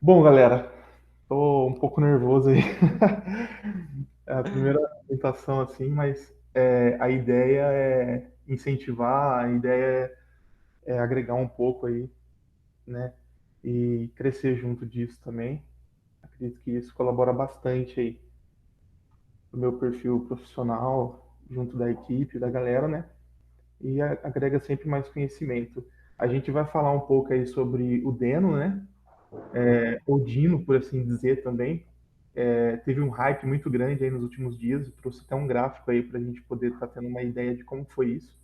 Bom, galera, tô um pouco nervoso aí. É a primeira apresentação assim, mas a ideia é incentivar, a ideia é agregar um pouco aí, né? E crescer junto disso também. Acredito que isso colabora bastante aí no meu perfil profissional, junto da equipe, da galera, né? E agrega sempre mais conhecimento. A gente vai falar um pouco aí sobre o Deno, né? O Dino, por assim dizer também. Teve um hype muito grande aí nos últimos dias, eu trouxe até um gráfico aí para a gente poder estar tendo uma ideia de como foi isso.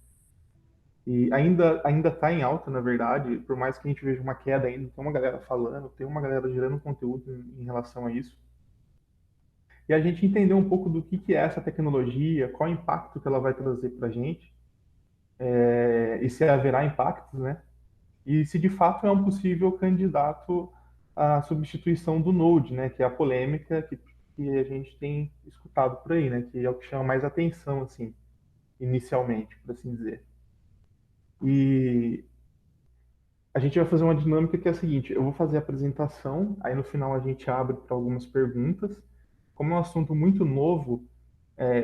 E ainda está em alta, na verdade, por mais que a gente veja uma queda ainda, tem uma galera falando, tem uma galera gerando conteúdo em relação a isso. E a gente entender um pouco do que é essa tecnologia, qual o impacto que ela vai trazer para a gente, e se haverá impactos, né? E se de fato é um possível candidato à substituição do Node, né? Que é a polêmica que a gente tem escutado por aí, né? Que é o que chama mais atenção, assim, inicialmente, por assim dizer. E a gente vai fazer uma dinâmica que é a seguinte: eu vou fazer a apresentação, aí no final a gente abre para algumas perguntas. Como é um assunto muito novo,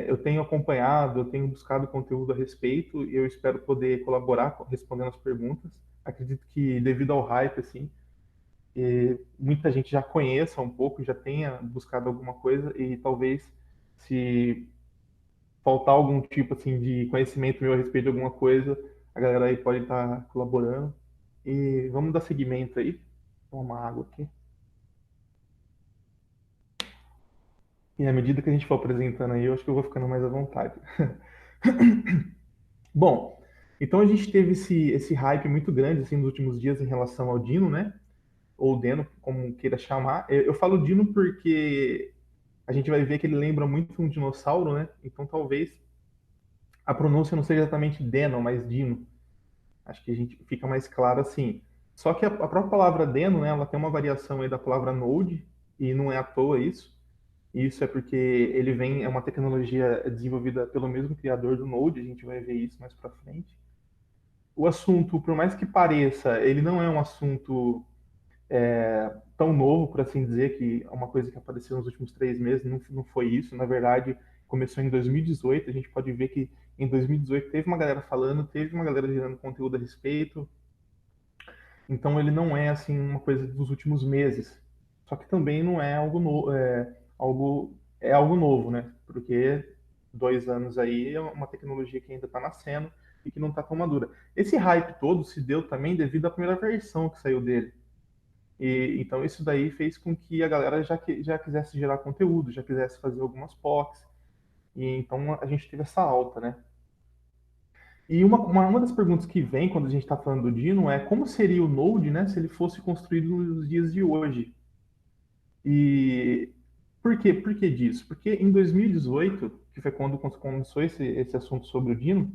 eu tenho acompanhado, eu tenho buscado conteúdo a respeito e eu espero poder colaborar respondendo as perguntas. Acredito que devido ao hype, assim, muita gente já conheça um pouco, já tenha buscado alguma coisa e talvez se faltar algum tipo assim de conhecimento meu a respeito de alguma coisa, a galera aí pode estar colaborando. E vamos dar seguimento aí. Vou tomar uma água aqui. E à medida que a gente for apresentando aí, eu acho que eu vou ficando mais à vontade. Bom, então a gente teve esse hype muito grande assim nos últimos dias em relação ao Dino, né? Ou Deno, como queira chamar. Eu falo Dino porque a gente vai ver que ele lembra muito um dinossauro, né? Então talvez a pronúncia não seja exatamente Deno, mas Dino. Acho que a gente fica mais claro assim. Só que a própria palavra Deno, né, ela tem uma variação aí da palavra Node, e não é à toa isso. Isso é porque ele vem, é uma tecnologia desenvolvida pelo mesmo criador do Node, a gente vai ver isso mais para frente. O assunto, por mais que pareça, ele não é um assunto tão novo, por assim dizer, que é uma coisa que apareceu nos últimos 3 meses, não foi isso. Na verdade, começou em 2018. A gente pode ver que em 2018 teve uma galera falando, teve uma galera gerando conteúdo a respeito. Então, ele não é assim uma coisa dos últimos meses. Só que também não é algo novo, é algo novo, né? Porque 2 anos aí é uma tecnologia que ainda está nascendo e que não está tão madura. Esse hype todo se deu também devido à primeira versão que saiu dele. E, então isso daí fez com que a galera já quisesse gerar conteúdo, já quisesse fazer algumas POCs. E então a gente teve essa alta, né? E uma das perguntas que vem quando a gente está falando do Dino é como seria o Node, né, se ele fosse construído nos dias de hoje? E por quê? Por que disso? Porque em 2018, que foi quando começou esse assunto sobre o Dino,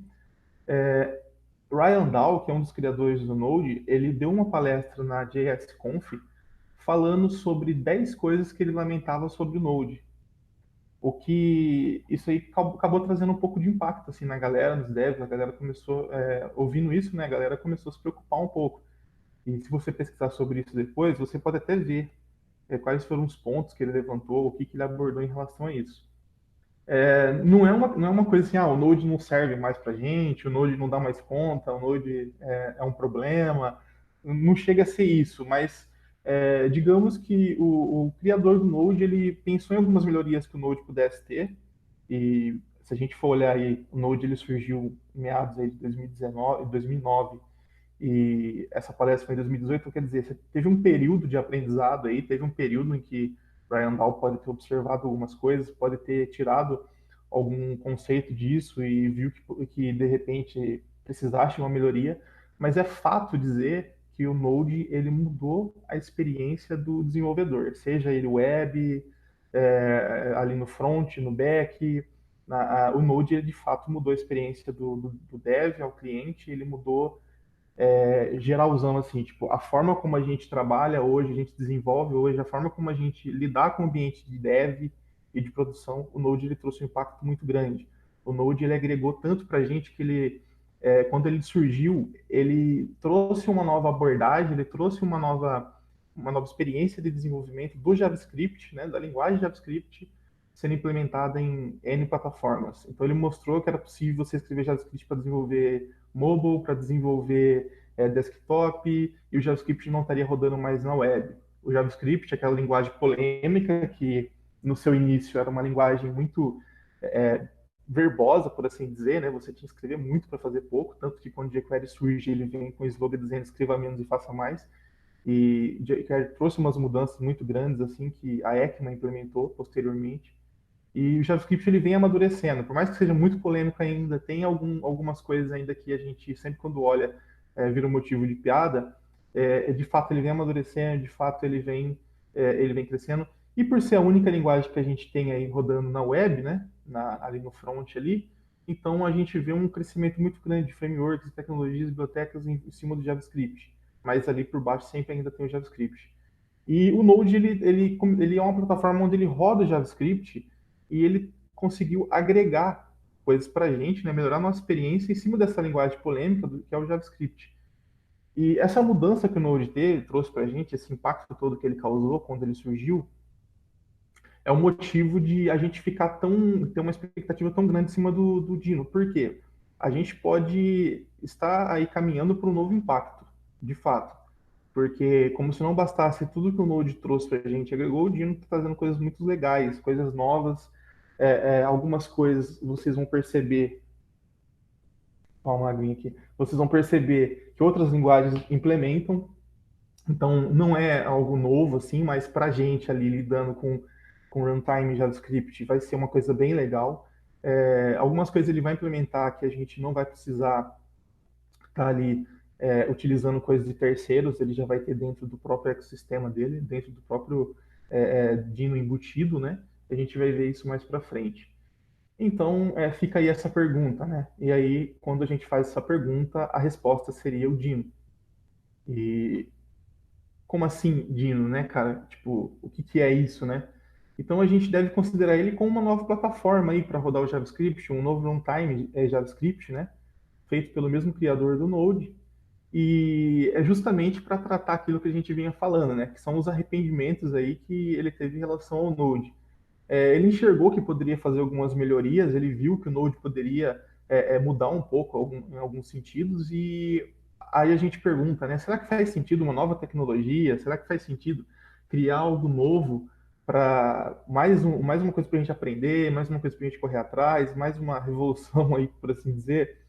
Ryan Dahl, que é um dos criadores do Node, ele deu uma palestra na JSConf falando sobre 10 coisas que ele lamentava sobre o Node. O que isso aí acabou trazendo um pouco de impacto assim na galera, nos devs, a galera começou ouvindo isso, né? A galera começou a se preocupar um pouco. E se você pesquisar sobre isso depois, você pode até ver quais foram os pontos que ele levantou, o que ele abordou em relação a isso. Não é uma coisa assim, o Node não serve mais para gente, o Node não dá mais conta, o Node é um problema. Não chega a ser isso, mas digamos que o criador do Node ele pensou em algumas melhorias que o Node pudesse ter. E se a gente for olhar aí, o Node ele surgiu em meados aí de 2019, 2009 e essa palestra foi em 2018, quer dizer, você teve um período de aprendizado aí, teve um período em que Brian Dow pode ter observado algumas coisas, pode ter tirado algum conceito disso e viu que de repente precisasse de uma melhoria, mas é fato dizer que o Node ele mudou a experiência do desenvolvedor, seja ele web, ali no front, no back, o Node ele, de fato mudou a experiência do dev ao cliente, ele mudou geralzão, assim, tipo, a forma como a gente trabalha hoje, a gente desenvolve hoje, a forma como a gente lidar com o ambiente de dev e de produção, o Node ele trouxe um impacto muito grande. O Node ele agregou tanto para a gente que quando ele surgiu, ele trouxe uma nova abordagem, ele trouxe uma nova uma nova experiência de desenvolvimento do JavaScript, né, da linguagem JavaScript, sendo implementada em N plataformas. Então ele mostrou que era possível você escrever JavaScript para desenvolver mobile, para desenvolver desktop, e o JavaScript não estaria rodando mais na web. O JavaScript, aquela linguagem polêmica que no seu início era uma linguagem muito é, verbosa, por assim dizer, né? Você tinha que escrever muito para fazer pouco, tanto que quando o jQuery surge, ele vem com o slogan dizendo escreva menos e faça mais. E jQuery trouxe umas mudanças muito grandes assim que a ECMA implementou posteriormente. E o JavaScript ele vem amadurecendo, por mais que seja muito polêmico ainda, tem algumas coisas ainda que a gente sempre quando olha vira um motivo de piada. De fato ele vem amadurecendo, de fato ele vem crescendo. E por ser a única linguagem que a gente tem aí rodando na web, né, ali no front ali, então a gente vê um crescimento muito grande de frameworks, tecnologias, bibliotecas em cima do JavaScript. Mas ali por baixo sempre ainda tem o JavaScript. E o Node ele é uma plataforma onde ele roda o JavaScript e ele conseguiu agregar coisas para a gente, né, melhorar a nossa experiência em cima dessa linguagem polêmica que é o JavaScript. E essa mudança que o Node trouxe para a gente, esse impacto todo que ele causou quando ele surgiu, é o motivo de a gente ter uma expectativa tão grande em cima do Dino. Por quê? A gente pode estar aí caminhando para um novo impacto, de fato. Porque, como se não bastasse tudo que o Node trouxe para a gente, agregou o Dino está trazendo coisas muito legais, coisas novas. Algumas coisas vocês vão perceber, uma aguinha aqui, vocês vão perceber que outras linguagens implementam. Então, não é algo novo, assim, mas para a gente ali lidando com runtime JavaScript vai ser uma coisa bem legal. Algumas coisas ele vai implementar que a gente não vai precisar estar ali utilizando coisas de terceiros, ele já vai ter dentro do próprio ecossistema dele, dentro do próprio Dino embutido, né? A gente vai ver isso mais para frente. Então, fica aí essa pergunta, né? E aí, quando a gente faz essa pergunta, a resposta seria o Dino. E como assim Dino, né, cara? Tipo, o que que é isso, né? Então a gente deve considerar ele como uma nova plataforma aí para rodar o JavaScript, um novo runtime JavaScript, né? Feito pelo mesmo criador do Node. E é justamente para tratar aquilo que a gente vinha falando, né? Que são os arrependimentos aí que ele teve em relação ao Node. Ele enxergou que poderia fazer algumas melhorias, ele viu que o Node poderia mudar um pouco em alguns sentidos, e aí a gente pergunta, né? Será que faz sentido uma nova tecnologia? Será que faz sentido criar algo novo para mais uma coisa para a gente aprender, mais uma coisa para a gente correr atrás, mais uma revolução aí, por assim dizer?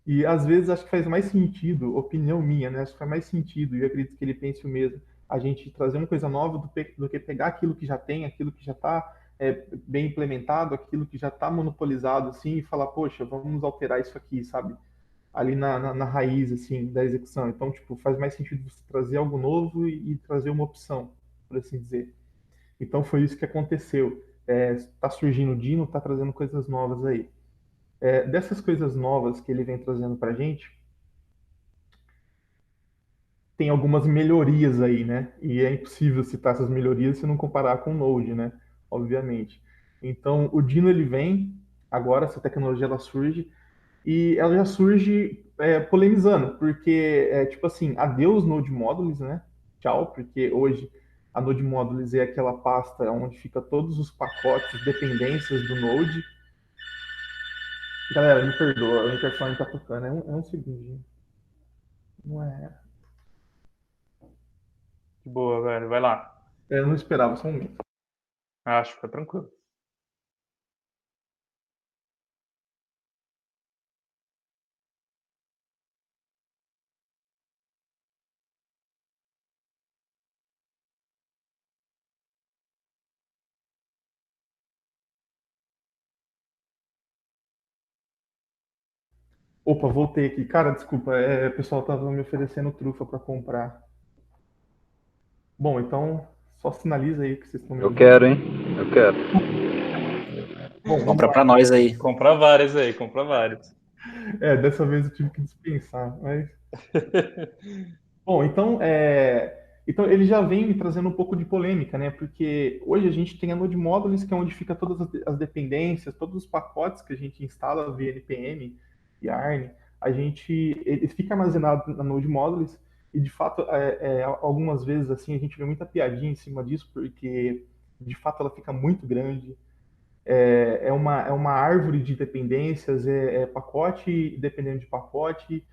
E às vezes acho que faz mais sentido, opinião minha, né? Acho que faz mais sentido, e eu acredito que ele pense o mesmo, a gente trazer uma coisa nova do que pegar aquilo que já tem, aquilo que já está bem implementado, aquilo que já está monopolizado, assim, e falar, poxa, vamos alterar isso aqui, sabe? Ali na raiz, assim, da execução. Então, tipo, faz mais sentido você trazer algo novo e trazer uma opção, por assim dizer. Então foi isso que aconteceu. Tá surgindo o Dino, tá trazendo coisas novas aí. Dessas coisas novas que ele vem trazendo pra gente, tem algumas melhorias aí, né? E é impossível citar essas melhorias se não comparar com o Node, né? Obviamente. Então, o Dino ele vem, agora essa tecnologia ela surge, e ela já surge polemizando, porque tipo assim, adeus Node Modules, né? Tchau, porque hoje a Node Modules é aquela pasta onde fica todos os pacotes, dependências do Node. Galera, me perdoa, o interfone tá tocando, é um segundinho. Não é. De boa, velho. Vai lá. Eu não esperava, só um momento. Acho, fica tranquilo. Opa, voltei aqui. Cara, desculpa, o pessoal tava me oferecendo trufa para comprar. Bom, então só sinaliza aí que vocês estão me Eu ouvindo. quero, hein? Eu quero. Bom, vamos Compra lá. pra nós aí. Compra vários aí, compra vários. Dessa vez eu tive que dispensar, mas bom, então ele já vem me trazendo um pouco de polêmica, né? Porque hoje a gente tem a Node Modules, que é onde fica todas as dependências, todos os pacotes que a gente instala via NPM, yarn, ele fica armazenado na Node Modules, E de fato, algumas vezes assim a gente vê muita piadinha em cima disso, porque de fato ela fica muito grande. É uma árvore de dependências, é pacote dependendo de pacote,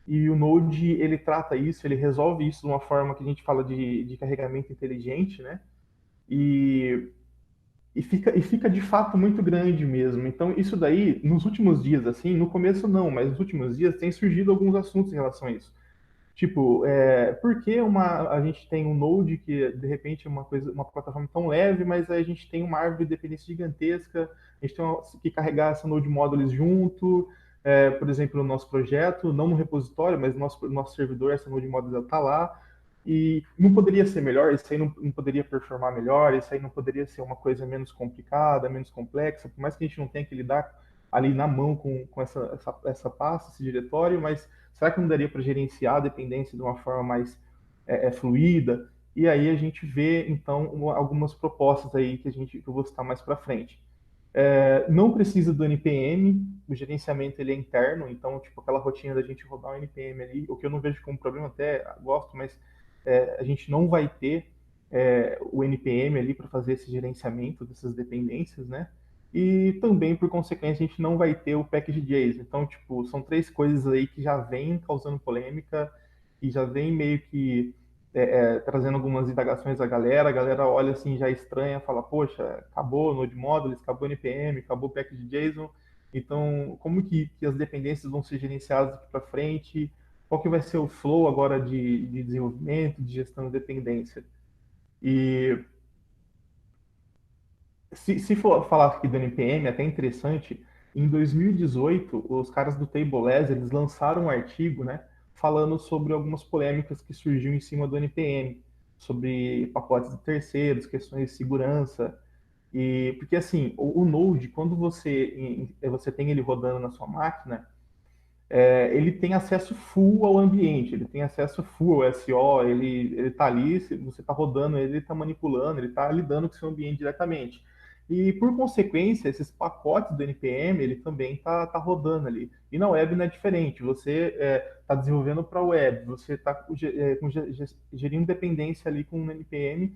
e o Node ele trata isso, ele resolve isso de uma forma que a gente fala de carregamento inteligente, né? E, e fica de fato muito grande mesmo. Então, isso daí, nos últimos dias, assim, no começo não, mas nos últimos dias tem surgido alguns assuntos em relação a isso. Tipo, por que a gente tem um Node que de repente é uma plataforma tão leve, mas a gente tem uma árvore de dependência gigantesca, a gente tem que carregar essa Node Modules junto, por exemplo, no nosso projeto, não no repositório, mas no nosso servidor, essa Node Modules está lá, e não poderia ser melhor, isso aí não poderia performar melhor, isso aí não poderia ser uma coisa menos complicada, menos complexa, por mais que a gente não tenha que lidar ali na mão com essa pasta, esse diretório, mas será que não daria para gerenciar a dependência de uma forma mais fluida? E aí a gente vê, então, algumas propostas aí que eu vou citar mais para frente. Não precisa do NPM, o gerenciamento ele é interno, então, tipo, aquela rotina da gente rodar o NPM ali, o que eu não vejo como problema, até gosto, mas a gente não vai ter o NPM ali para fazer esse gerenciamento dessas dependências, né? E também, por consequência, a gente não vai ter o package.js. Então, tipo, são três coisas aí que já vêm causando polêmica e já vem meio que trazendo algumas indagações à galera. A galera olha assim, já estranha, fala, poxa, acabou o Node Modules, acabou o NPM, acabou o package.json. Então, como que as dependências vão ser gerenciadas daqui para frente? Qual que vai ser o flow agora de desenvolvimento, de gestão de dependência? E se for falar aqui do NPM, é até interessante, em 2018, os caras do Tableless, eles lançaram um artigo, né, falando sobre algumas polêmicas que surgiu em cima do NPM, sobre pacotes de terceiros, questões de segurança, e porque assim, o Node, quando você tem ele rodando na sua máquina, ele tem acesso full ao ambiente, ele tem acesso full ao SO, ele está ali, se você está rodando ele está manipulando, ele está lidando com o seu ambiente diretamente. E por consequência, esses pacotes do NPM, ele também está rodando ali. E na web não é diferente, você está desenvolvendo para a web, você está gerindo dependência ali com o NPM,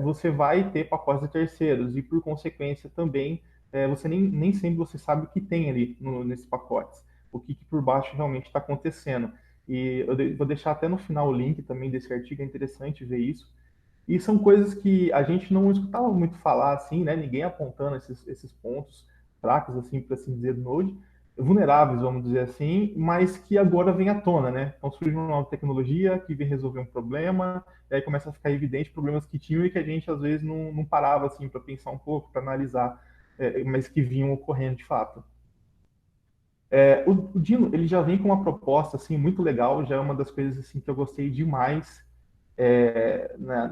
você vai ter pacotes de terceiros, e por consequência também, você nem sempre você sabe o que tem ali nesses pacotes, o que por baixo realmente está acontecendo. E eu vou deixar até no final o link também desse artigo, é interessante ver isso. E são coisas que a gente não escutava muito falar, assim, né? Ninguém apontando esses pontos fracos, assim, para assim dizer, do Node, vulneráveis, vamos dizer assim, mas que agora vem à tona, né? Então surge uma nova tecnologia que vem resolver um problema, e aí começa a ficar evidente problemas que tinham e que a gente às vezes não parava assim para pensar um pouco, para analisar, mas que vinham ocorrendo de fato. O Dino, ele já vem com uma proposta assim muito legal, já é uma das coisas assim que eu gostei demais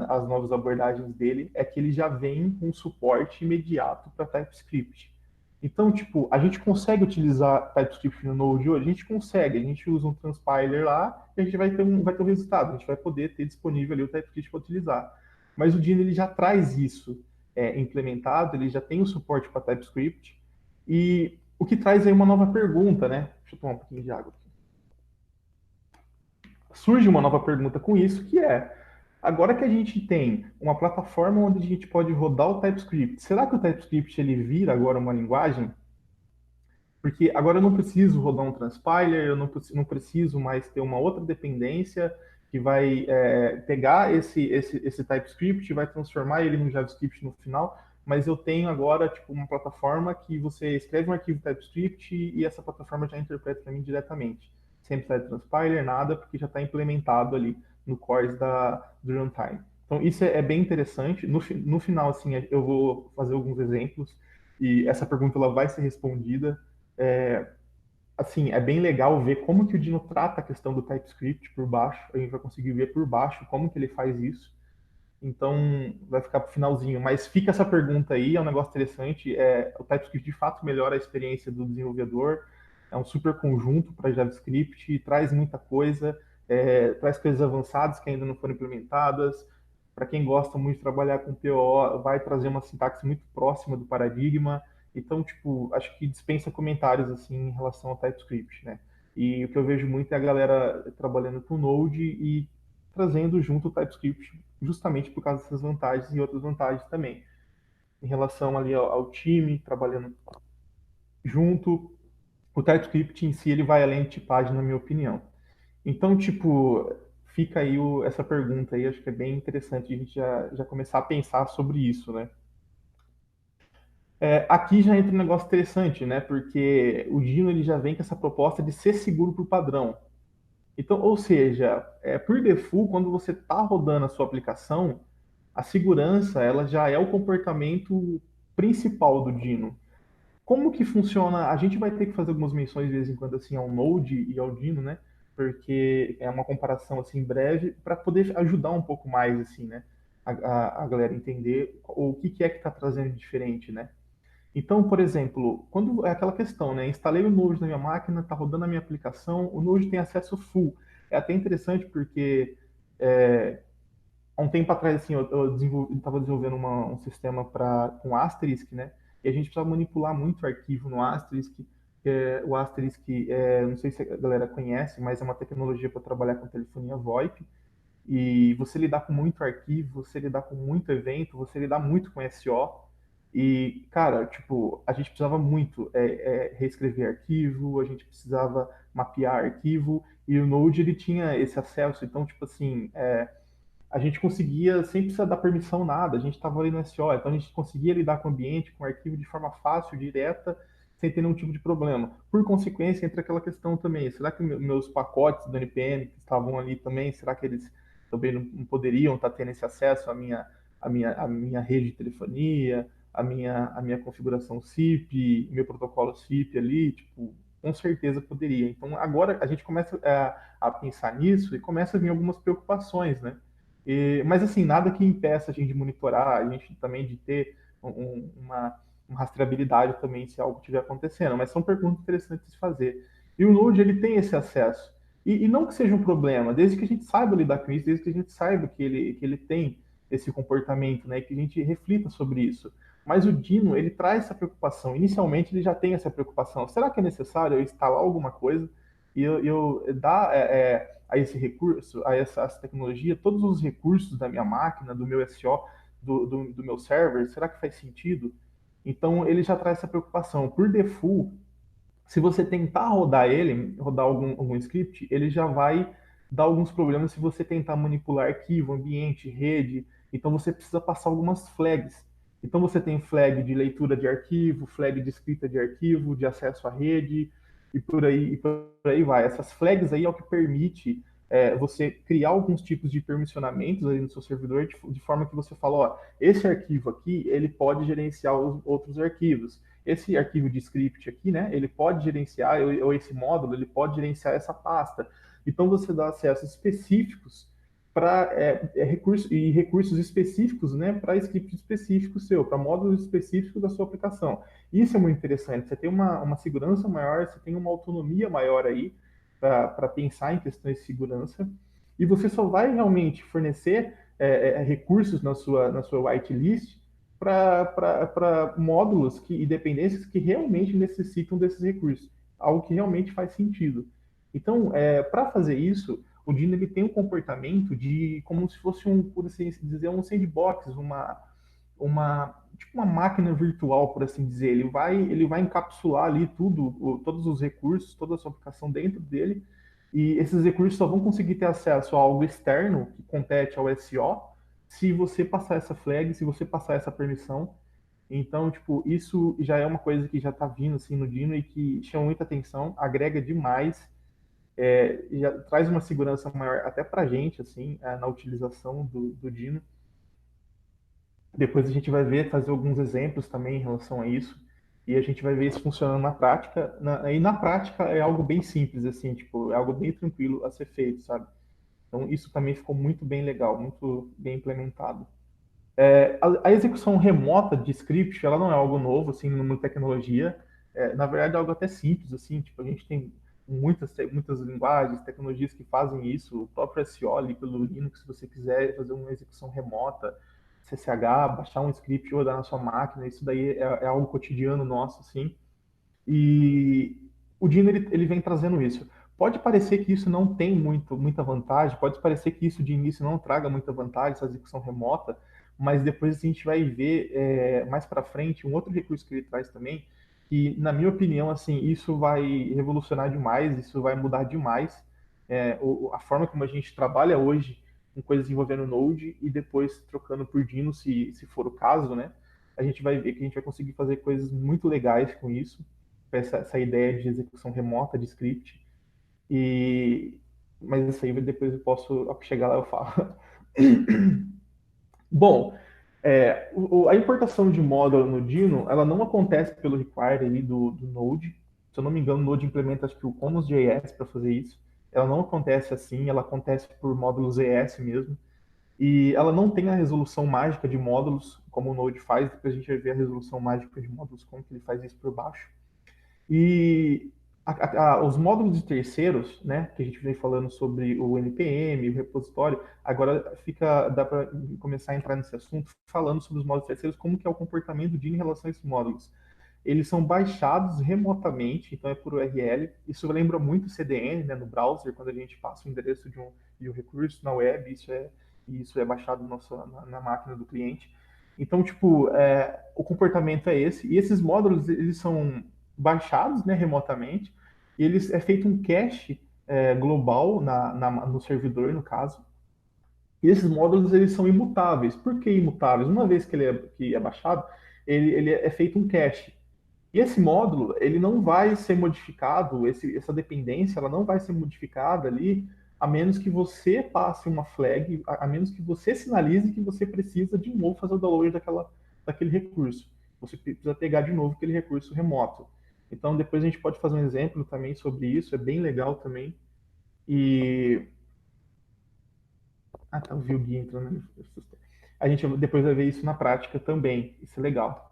as novas abordagens dele, é que ele já vem com suporte imediato para TypeScript. Então, tipo, a gente consegue utilizar TypeScript no Node hoje? A gente consegue, a gente usa um transpiler lá e a gente vai ter um resultado, a gente vai poder ter disponível ali o TypeScript para utilizar. Mas o Dino ele já traz isso implementado, ele já tem o suporte para TypeScript, e o que traz aí uma nova pergunta, né? Deixa eu tomar um pouquinho de água. Surge uma nova pergunta com isso, que é: agora que a gente tem uma plataforma onde a gente pode rodar o TypeScript, será que o TypeScript ele vira agora uma linguagem? Porque agora eu não preciso rodar um transpiler, eu não preciso mais ter uma outra dependência que vai pegar esse TypeScript e vai transformar ele no JavaScript no final, mas eu tenho agora tipo uma plataforma que você escreve um arquivo TypeScript e essa plataforma já interpreta para mim diretamente, sem precisar de transpiler, nada, porque já está implementado ali no core do runtime. Então isso é bem interessante. No final, assim, eu vou fazer alguns exemplos e essa pergunta ela vai ser respondida. é, assim, é bem legal ver como que o Dino trata a questão do TypeScript por baixo. A gente vai conseguir ver por baixo como que ele faz isso. Então, vai ficar para o finalzinho. Mas fica essa pergunta aí, é um negócio interessante. O TypeScript de fato melhora a experiência do desenvolvedor. É um super conjunto para JavaScript, traz muita coisa, traz coisas avançadas que ainda não foram implementadas. Para quem gosta muito de trabalhar com PO, vai trazer uma sintaxe muito próxima do paradigma. Então, tipo, acho que dispensa comentários assim em relação ao TypeScript, né? E o que eu vejo muito é a galera trabalhando com Node e trazendo junto o TypeScript, justamente por causa dessas vantagens e outras vantagens também. Em relação ali ao time, trabalhando junto, o TypeScript em si ele vai além de tipagem, na minha opinião. Então, tipo, fica aí essa pergunta aí, acho que é bem interessante a gente já começar a pensar sobre isso, né? Aqui já entra um negócio interessante, né? Porque o Dino ele já vem com essa proposta de ser seguro por padrão. Então, ou seja, por default, quando você está rodando a sua aplicação, a segurança ela já é o comportamento principal do Dino. Como que funciona? A gente vai ter que fazer algumas menções de vez em quando assim ao Node e ao Dino, né? Porque é uma comparação assim breve para poder ajudar um pouco mais assim, né? A galera entender o que é que está trazendo de diferente, né? Então, por exemplo, quando é aquela questão, né? Instalei o Node na minha máquina, está rodando a minha aplicação, o Node tem acesso full. É até interessante porque há um tempo atrás, assim, eu estava desenvolvendo um sistema com Asterisk, né? E a gente precisava manipular muito arquivo no Asterisk. O Asterisk, não sei se a galera conhece, mas é uma tecnologia para trabalhar com telefonia VoIP. E você lidar com muito arquivo, você lidar com muito evento, você lidar muito com SO. E, cara, tipo, a gente precisava muito reescrever arquivo, a gente precisava mapear arquivo, e o Node ele tinha esse acesso. Então, tipo assim, a gente conseguia, sem precisar dar permissão nada, a gente estava ali no SO, então a gente conseguia lidar com o ambiente, com o arquivo de forma fácil, direta, sem ter nenhum tipo de problema. Por consequência, entra aquela questão também, será que meus pacotes do NPM que estavam ali também, será que eles também não poderiam estar tendo esse acesso à minha rede de telefonia, à minha configuração SIP, meu protocolo SIP ali, tipo, com certeza poderia. Então agora a gente começa a pensar nisso e começa a vir algumas preocupações, né? Mas assim, nada que impeça a gente de monitorar, a gente também de ter uma rastreabilidade também se algo estiver acontecendo. Mas são perguntas interessantes de se fazer. E o Node, ele tem esse acesso. E não que seja um problema, desde que a gente saiba lidar com isso, desde que a gente saiba que ele tem esse comportamento, né, que a gente reflita sobre isso. Mas o Dino, ele traz essa preocupação. Inicialmente, ele já tem essa preocupação. Será que é necessário eu instalar alguma coisa e eu dar a esse recurso, a essa tecnologia, todos os recursos da minha máquina, do meu SO, do meu server, será que faz sentido? Então, ele já traz essa preocupação. Por default, se você tentar rodar ele, rodar algum script, ele já vai dar alguns problemas se você tentar manipular arquivo, ambiente, rede. Então você precisa passar algumas flags. Então você tem flag de leitura de arquivo, flag de escrita de arquivo, de acesso à rede e por aí vai. Essas flags aí é o que permite você criar alguns tipos de permissionamentos aí no seu servidor de forma que você fala, ó, esse arquivo aqui ele pode gerenciar os outros arquivos. Esse arquivo de script aqui, né, ele pode gerenciar, ou esse módulo, ele pode gerenciar essa pasta. Então, você dá acessos específicos para recursos específicos, né, para script específico seu, para módulos específicos da sua aplicação. Isso é muito interessante. Você tem uma segurança maior, você tem uma autonomia maior aí para pensar em questões de segurança, e você só vai realmente fornecer recursos na sua whitelist para módulos e dependências que realmente necessitam desses recursos, algo que realmente faz sentido. Então, para fazer isso, o Dino ele tem um comportamento de como se fosse por assim dizer, um sandbox, tipo uma máquina virtual, por assim dizer. Ele vai encapsular ali todos os recursos, toda a sua aplicação dentro dele, e esses recursos só vão conseguir ter acesso a algo externo que compete ao SO se você passar essa flag, se você passar essa permissão. Então, tipo, isso já é uma coisa que já está vindo assim no Dino e que chama muita atenção, agrega demais, já traz uma segurança maior até para a gente, assim, na utilização do Dino. Depois a gente vai ver, fazer alguns exemplos também em relação a isso, e a gente vai ver isso funcionando na prática. E na prática é algo bem simples, assim, tipo, é algo bem tranquilo a ser feito, sabe? Então isso também ficou muito bem legal, muito bem implementado. A execução remota de script, ela não é algo novo, assim, numa tecnologia. Na verdade, é algo até simples, assim, tipo, a gente tem muitas linguagens, tecnologias que fazem isso. O próprio SO ali pelo Linux, se você quiser fazer uma execução remota, CCH, baixar um script e rodar na sua máquina, isso daí é algo cotidiano nosso, assim. E o Dino, ele vem trazendo isso. Pode parecer que isso não tem muita vantagem, pode parecer que isso de início não traga muita vantagem, essa execução remota, mas depois a gente vai ver mais para frente um outro recurso que ele traz também, que, na minha opinião, assim, isso vai revolucionar demais, isso vai mudar demais a forma como a gente trabalha hoje com coisas envolvendo Node e depois trocando por Dino, se for o caso, né? A gente vai ver que a gente vai conseguir fazer coisas muito legais com isso, com essa ideia de execução remota de script. E, mas isso aí depois eu posso, ao chegar lá eu falo. Bom, a importação de módulo no Dino, ela não acontece pelo require ali do Node. Se eu não me engano, o Node implementa acho que o Commons.js para fazer isso. Ela não acontece assim, ela acontece por módulos ES mesmo. E ela não tem a resolução mágica de módulos, como o Node faz. Depois a gente vai ver a resolução mágica de módulos, como que ele faz isso por baixo. E os módulos de terceiros, né, que a gente vem falando sobre o NPM, o repositório, agora dá para começar a entrar nesse assunto falando sobre os módulos terceiros, como que é o comportamento de em relação a esses módulos. Eles são baixados remotamente, então é por URL. Isso lembra muito CDN, né, no browser, quando a gente passa o endereço de um recurso na web, isso é baixado na máquina do cliente. Então, tipo, o comportamento é esse. E esses módulos, eles são baixados, né, remotamente. E eles é feito um cache global no servidor, no caso. E esses módulos eles são imutáveis. Por que imutáveis? Uma vez que é baixado, ele é feito um cache. E esse módulo, ele não vai ser modificado, essa dependência, ela não vai ser modificada ali, a menos que você passe uma flag, a menos que você sinalize que você precisa de novo fazer o download daquele recurso. Você precisa pegar de novo aquele recurso remoto. Então, depois a gente pode fazer um exemplo também sobre isso, é bem legal também. E. Ah, tá, eu vi o guia entrando. A gente depois vai ver isso na prática também, isso é legal.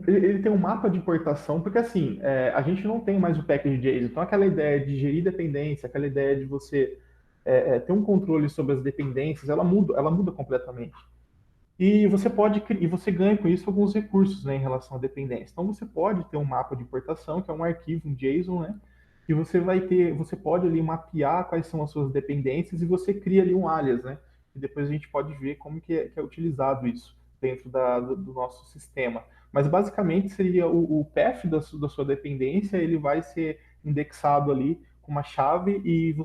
Ele tem um mapa de importação, porque assim, a gente não tem mais o package JSON, então aquela ideia de gerir dependência, aquela ideia de você ter um controle sobre as dependências, ela muda completamente. E você ganha com isso alguns recursos, né, em relação à dependência. Então você pode ter um mapa de importação, que é um arquivo, um JSON, né, que você pode ali mapear quais são as suas dependências e você cria ali um alias, né, e depois a gente pode ver como que é utilizado isso dentro do nosso sistema. Mas basicamente seria o path da sua dependência, ele vai ser indexado ali com uma chave e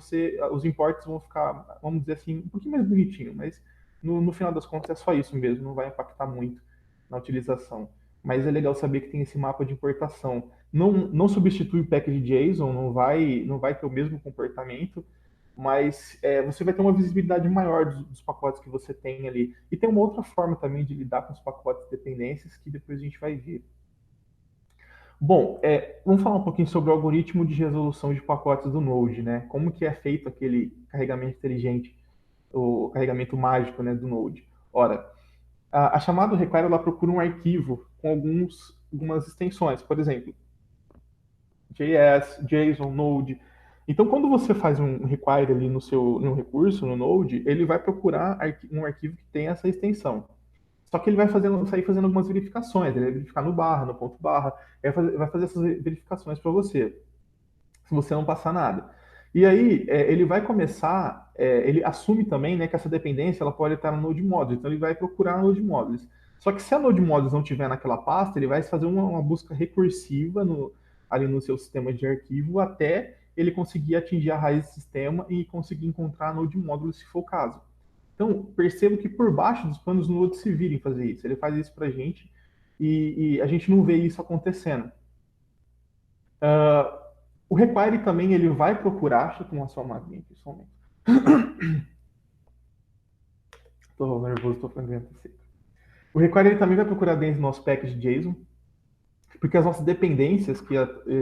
os imports vão ficar, vamos dizer assim, um pouquinho mais bonitinho, mas no final das contas é só isso mesmo, não vai impactar muito na utilização. Mas é legal saber que tem esse mapa de importação. Não substitui o package JSON, não vai ter o mesmo comportamento, mas você vai ter uma visibilidade maior dos pacotes que você tem ali. E tem uma outra forma também de lidar com os pacotes de dependências que depois a gente vai ver. Bom, vamos falar um pouquinho sobre o algoritmo de resolução de pacotes do Node, né? Como que é feito aquele carregamento inteligente, o carregamento mágico, né, do Node. Ora, a chamada require ela procura um arquivo com algumas extensões, por exemplo, JS, JSON, Node. Então, quando você faz um require ali no recurso, no Node, ele vai procurar um arquivo que tem essa extensão. Só que ele sair fazendo algumas verificações, ele vai verificar no barra, no ponto barra, vai fazer essas verificações para você, se você não passar nada. E aí, ele vai começar, ele assume também, né, que essa dependência ela pode estar no Node Modules, então ele vai procurar no Node Modules. Só que se a Node Modules não tiver naquela pasta, ele vai fazer uma busca recursiva ali no seu sistema de arquivo até ele conseguir atingir a raiz do sistema e conseguir encontrar a Node Modules se for o caso. Então, percebo que por baixo dos panos o Node se vira em fazer isso. Ele faz isso para a gente e a gente não vê isso acontecendo. O Require também ele vai procurar. Deixa eu tomar só uma aguinha aqui, só um momento. Estou nervoso, estou com a garganta seca. O Require ele também vai procurar dentro do nosso package JSON, porque as nossas dependências que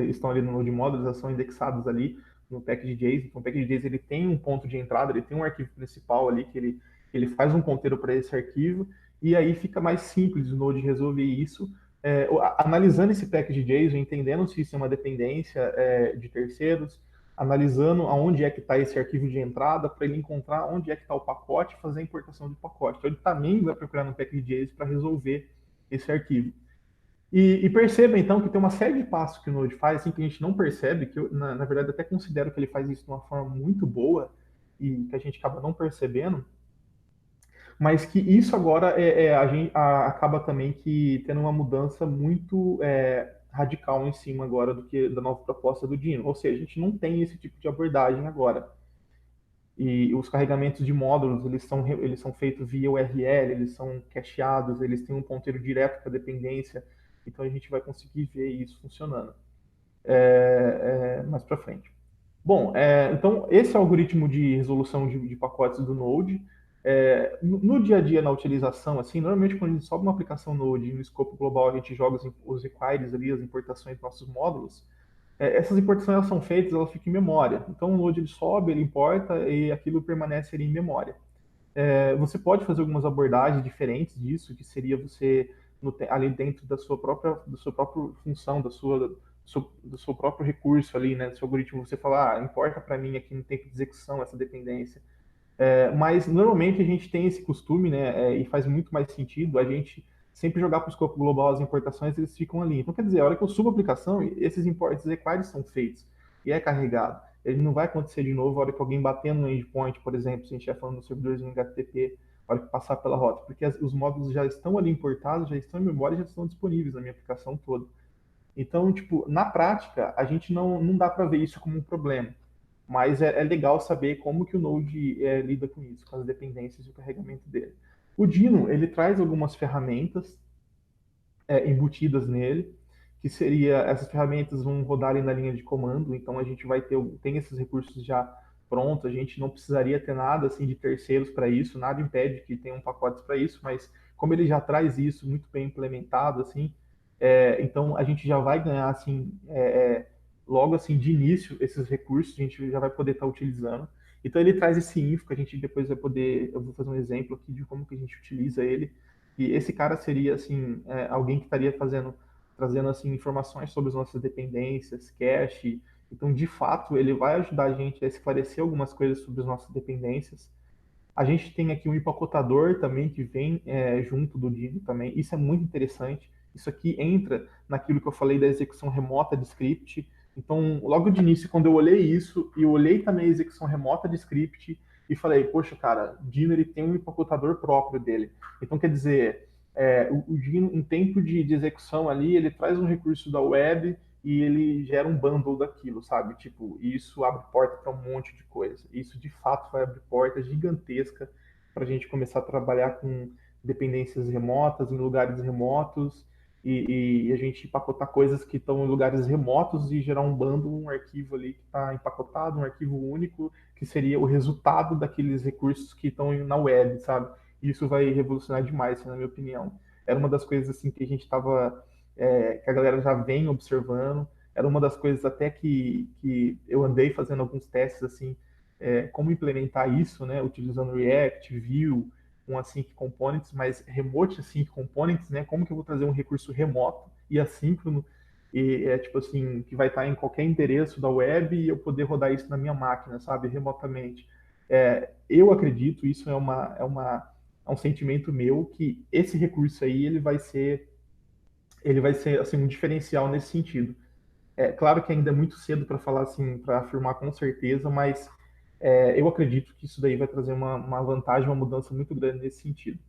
estão ali no Node Modules, elas são indexadas ali no package JSON. Então, o package JSON ele tem um ponto de entrada, ele tem um arquivo principal ali que ele faz um ponteiro para esse arquivo, e aí fica mais simples o Node resolver isso, analisando esse package JSON, entendendo se isso é uma dependência de terceiros, analisando aonde é que está esse arquivo de entrada, para ele encontrar onde é que está o pacote e fazer a importação do pacote. Então, ele também vai procurar no package JSON para resolver esse arquivo. E perceba então que tem uma série de passos que o Node faz, assim, que a gente não percebe, que eu, na verdade, até considero que ele faz isso de uma forma muito boa e que a gente acaba não percebendo, mas que isso agora a gente acaba também que tendo uma mudança muito radical em cima agora do que da nova proposta do Dino. Ou seja, a gente não tem esse tipo de abordagem agora. E os carregamentos de módulos, eles são feitos via URL, eles são cacheados, eles têm um ponteiro direto para a dependência, então a gente vai conseguir ver isso funcionando mais para frente. Bom, então esse é o algoritmo de resolução de pacotes do Node. No dia a dia, na utilização, assim, normalmente quando a gente sobe uma aplicação Node e no escopo global a gente joga os requires ali, as importações dos nossos módulos, essas importações elas são feitas, elas ficam em memória. Então o Node ele sobe, ele importa e aquilo permanece ali em memória. Você pode fazer algumas abordagens diferentes disso, que seria você ali dentro da sua própria função, do seu próprio recurso ali, né, do seu algoritmo, você falar, importa para mim aqui no tempo de execução essa dependência. Mas normalmente a gente tem esse costume, né, e faz muito mais sentido a gente sempre jogar para o escopo global as importações, eles ficam ali. Então, quer dizer, a hora que eu subo a aplicação, esses requires são feitos e é carregado. Ele não vai acontecer de novo a hora que alguém bater no endpoint, por exemplo, se a gente estiver falando do servidorzinho HTTP, a hora que passar pela rota, porque os módulos já estão ali importados, já estão em memória, já estão disponíveis na minha aplicação toda. Então, tipo, na prática, a gente não dá para ver isso como um problema. Mas é legal saber como que o Node lida com isso, com as dependências e o carregamento dele. O Dino, ele traz algumas ferramentas embutidas nele, que seria, essas ferramentas vão rodar ali na linha de comando, então a gente vai tem esses recursos já prontos, a gente não precisaria ter nada assim de terceiros para isso, nada impede que tenham pacotes para isso, mas como ele já traz isso muito bem implementado, assim, então a gente já vai ganhar assim, logo assim de início esses recursos, a gente já vai poder estar utilizando. Então ele traz esse info que a gente depois vai poder, eu vou fazer um exemplo aqui de como que a gente utiliza ele. E esse cara seria assim alguém que estaria trazendo assim informações sobre as nossas dependências, cache. Então, de fato, ele vai ajudar a gente a esclarecer algumas coisas sobre as nossas dependências. A gente tem aqui um empacotador também que vem junto do Dino também. Isso é muito interessante. Isso aqui entra naquilo que eu falei da execução remota de script. Então, logo de início, quando eu olhei isso, e eu olhei também a execução remota de script e falei, poxa, cara, o Dino ele tem um empacotador próprio dele. Então, quer dizer, o Dino, em tempo de execução ali, ele traz um recurso da web e ele gera um bundle daquilo, sabe? Tipo, isso abre porta para um monte de coisa. Isso de fato vai abrir porta gigantesca para a gente começar a trabalhar com dependências remotas, em lugares remotos, e a gente empacotar coisas que estão em lugares remotos e gerar um bundle, um arquivo ali que está empacotado, um arquivo único, que seria o resultado daqueles recursos que estão na web, sabe? E isso vai revolucionar demais, na minha opinião. Era uma das coisas assim que a gente estava que a galera já vem observando. Era uma das coisas até que eu andei fazendo alguns testes assim, como implementar isso, né, utilizando React, Vue, um Async Components, mas Remote Async Components, né, como que eu vou trazer um recurso remoto e assíncrono e tipo assim, que vai estar em qualquer endereço da web e eu poder rodar isso na minha máquina, sabe, remotamente. Eu acredito, isso é um sentimento meu que esse recurso aí ele vai ser assim um diferencial nesse sentido. É claro que ainda é muito cedo para falar assim, para afirmar com certeza, mas eu acredito que isso daí vai trazer uma vantagem, uma mudança muito grande nesse sentido.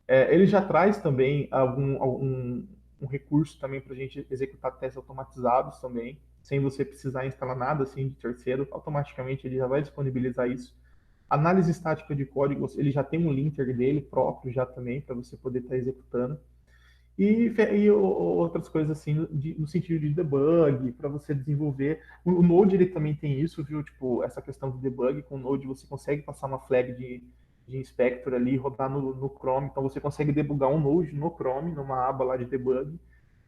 Ele já traz também um recurso também para a gente executar testes automatizados também, sem você precisar instalar nada assim de terceiro, automaticamente ele já vai disponibilizar isso. Análise estática de código, ele já tem um linker dele próprio já também para você poder estar executando. E outras coisas assim, no sentido de debug, para você desenvolver. O Node ele também tem isso, viu? Tipo, essa questão do debug, com o Node você consegue passar uma flag de inspector ali, rodar no Chrome, então você consegue debugar um Node no Chrome, numa aba lá de debug.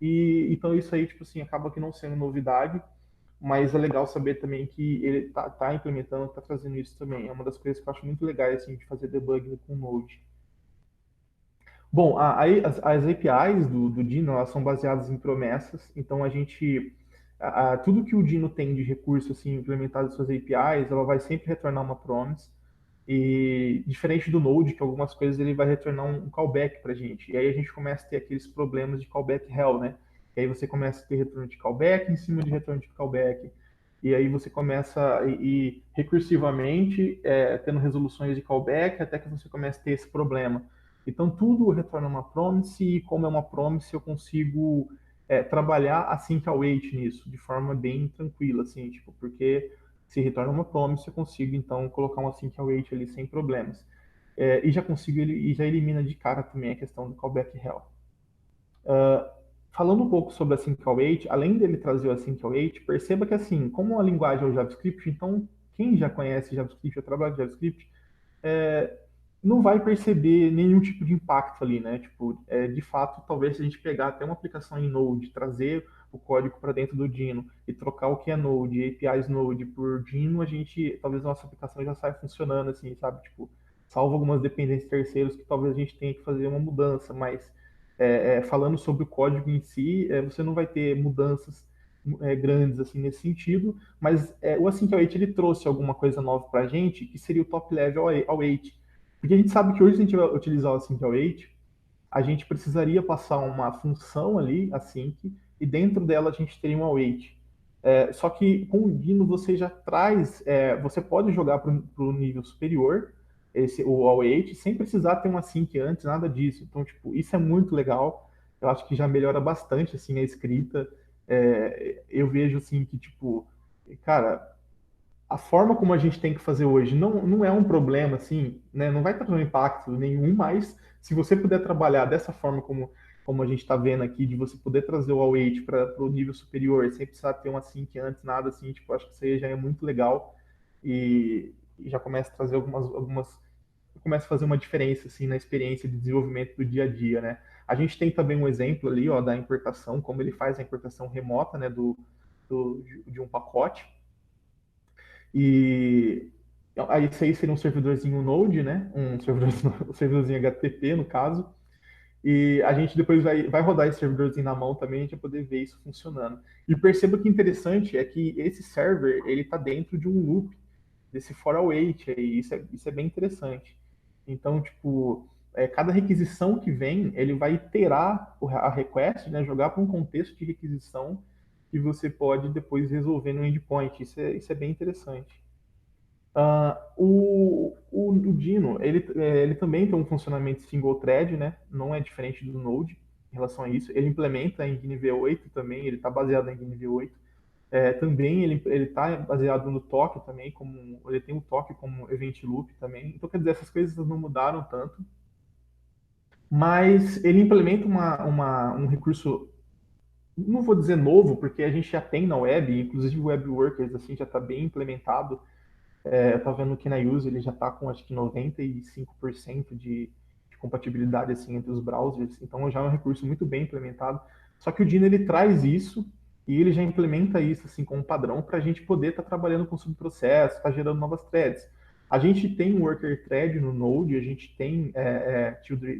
E então isso aí, tipo assim, acaba que não sendo novidade, mas é legal saber também que ele tá implementando, tá trazendo isso também. É uma das coisas que eu acho muito legais, assim, de fazer debug com o Node. Bom, aí as APIs do Dino, elas são baseadas em promessas, então a gente, tudo que o Dino tem de recurso assim, implementado em suas APIs, ela vai sempre retornar uma promise, e diferente do Node, que algumas coisas ele vai retornar um callback para a gente, e aí a gente começa a ter aqueles problemas de callback hell, né? E aí você começa a ter retorno de callback em cima de retorno de callback. E aí você começa a ir recursivamente tendo resoluções de callback até que você comece a ter esse problema. Então tudo retorna uma promise e como é uma promise eu consigo trabalhar async await nisso de forma bem tranquila, assim, tipo, porque se retorna uma promise eu consigo então colocar um async await ali sem problemas. E já consigo e já elimina de cara também a questão do callback hell. Falando um pouco sobre a Async-Await, além dele trazer o Async-Await, perceba que assim, como a linguagem é o JavaScript, então quem já conhece JavaScript, já trabalha com JavaScript, é, não vai perceber nenhum tipo de impacto ali, né? Tipo, de fato, talvez se a gente pegar até uma aplicação em Node, trazer o código para dentro do Dino e trocar o que é Node, APIs Node por Dino, a gente, talvez a nossa aplicação já saia funcionando assim, sabe? Tipo, salvo algumas dependências terceiros que talvez a gente tenha que fazer uma mudança, mas falando sobre o código em si, você não vai ter mudanças grandes assim nesse sentido, mas o Async-Await ele trouxe alguma coisa nova para a gente, que seria o top level await. Porque a gente sabe que hoje, se a gente vai utilizar o Async-Await, a gente precisaria passar uma função ali, async, e dentro dela a gente teria um await. Só que com o Dino você já traz, você pode jogar para o nível superior, o await, sem precisar ter um async antes, nada disso. Então, tipo, isso é muito legal. Eu acho que já melhora bastante assim a escrita. Eu vejo assim que tipo, cara, a forma como a gente tem que fazer hoje não é um problema, assim, né? Não vai trazer um impacto nenhum, mas se você puder trabalhar dessa forma como a gente está vendo aqui, de você poder trazer o await para o nível superior, sem precisar ter um async antes, nada assim, tipo, acho que isso aí já é muito legal e já começa a trazer começa a fazer uma diferença, assim, na experiência de desenvolvimento do dia a dia, né? A gente tem também um exemplo ali, ó, da importação, como ele faz a importação remota, né, de um pacote, e aí isso aí seria um servidorzinho Node, né? Um servidorzinho HTTP, no caso. E a gente depois vai rodar esse servidorzinho na mão também, a gente vai poder ver isso funcionando. E perceba que interessante é que esse server, ele está dentro de um loop, desse for await aí, isso é bem interessante. Então, tipo, cada requisição que vem, ele vai iterar a request, né, jogar para um contexto de requisição que você pode depois resolver no endpoint. Isso é bem interessante. O Dino, ele também tem um funcionamento single thread, né? Não é diferente do Node em relação a isso. Ele implementa em GNV8 também, ele está baseado em GNV8. Também ele está baseado no Toque também, ele tem o Toque como event loop também. Então, quer dizer, essas coisas não mudaram tanto, mas ele implementa um recurso, não vou dizer novo, porque a gente já tem na web, inclusive o Web Workers assim, já está bem implementado. Eu estava vendo que na Use ele já está com acho que 95% de compatibilidade assim entre os browsers, então já é um recurso muito bem implementado. Só que o Dino ele traz isso e ele já implementa isso assim como padrão para a gente poder estar trabalhando com subprocesso, estar gerando novas threads. A gente tem um worker thread no Node, a gente tem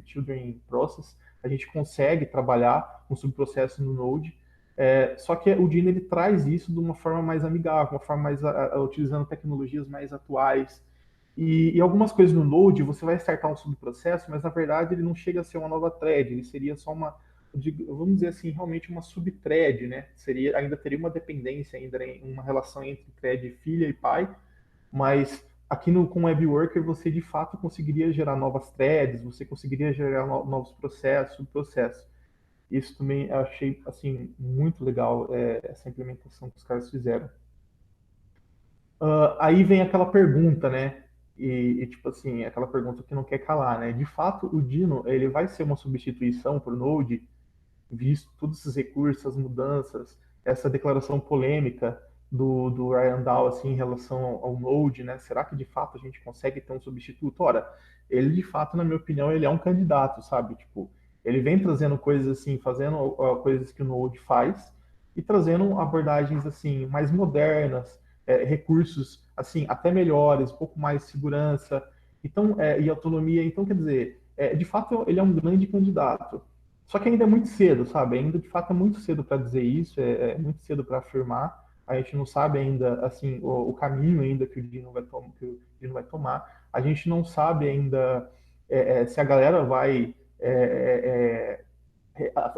children process, a gente consegue trabalhar com subprocesso no Node. Só que o Dino ele traz isso de uma forma mais amigável, uma forma mais utilizando tecnologias mais atuais. E algumas coisas no Node você vai startar um subprocesso, mas na verdade ele não chega a ser uma nova thread, ele seria só vamos dizer assim, realmente uma subthread, né? Ainda teria uma dependência, ainda uma relação entre thread filha e pai, mas aqui com o WebWorker você de fato conseguiria gerar novas threads, você conseguiria gerar novos processos, subprocessos. Isso também eu achei assim muito legal, essa implementação que os caras fizeram. Aí vem aquela pergunta, né? Tipo assim, aquela pergunta que não quer calar, né? De fato, o Dino ele vai ser uma substituição para o Node, visto todos esses recursos, as mudanças, essa declaração polêmica do Ryan Dow assim, em relação ao Node, né? Será que de fato a gente consegue ter um substituto? Ora, ele de fato, na minha opinião, ele é um candidato, sabe? Tipo, ele vem trazendo coisas assim, fazendo coisas que o Node faz e trazendo abordagens assim mais modernas, recursos assim até melhores, um pouco mais de segurança, então e autonomia. Então, quer dizer, de fato ele é um grande candidato. Só que ainda é muito cedo, sabe? Ainda de fato é muito cedo para dizer isso, é muito cedo para afirmar. A gente não sabe ainda assim o caminho ainda que o Dino vai tomar. A gente não sabe ainda se a galera vai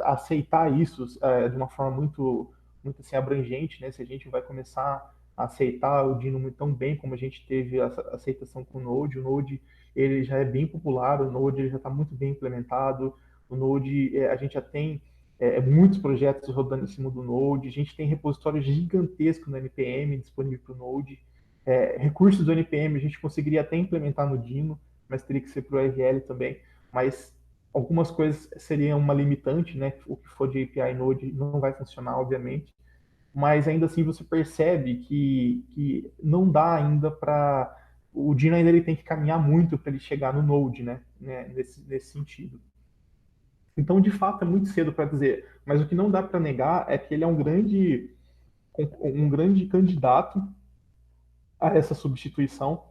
aceitar isso de uma forma muito assim, abrangente, né? Se a gente vai começar a aceitar o Dino tão bem como a gente teve a aceitação com o Node ele já é bem popular, o Node ele já está muito bem implementado, o Node a gente já tem muitos projetos rodando em cima do Node, a gente tem repositório gigantesco no NPM disponível para o Node, recursos do NPM a gente conseguiria até implementar no Dino, mas teria que ser para o URL também, mas algumas coisas seriam uma limitante, né? O que for de API Node não vai funcionar, obviamente, mas ainda assim você percebe que não dá ainda para o Dino ainda ele tem que caminhar muito para ele chegar no Node, né? Nesse sentido. Então, de fato, é muito cedo para dizer, mas o que não dá para negar é que ele é um grande candidato a essa substituição.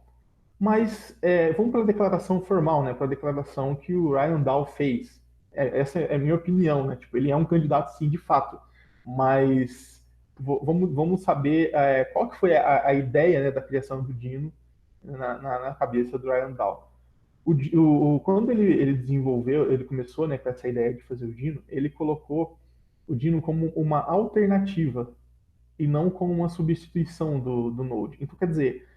Mas vamos para a declaração formal, né? Para a declaração que o Ryan Dow fez. Essa é a minha opinião, né? Tipo, ele é um candidato, sim, de fato. Mas vamos saber qual que foi a ideia, né, da criação do Dino na cabeça do Ryan Dow. Quando ele desenvolveu, ele começou, né, com essa ideia de fazer o Dino, ele colocou o Dino como uma alternativa e não como uma substituição do Node. Então, quer dizer,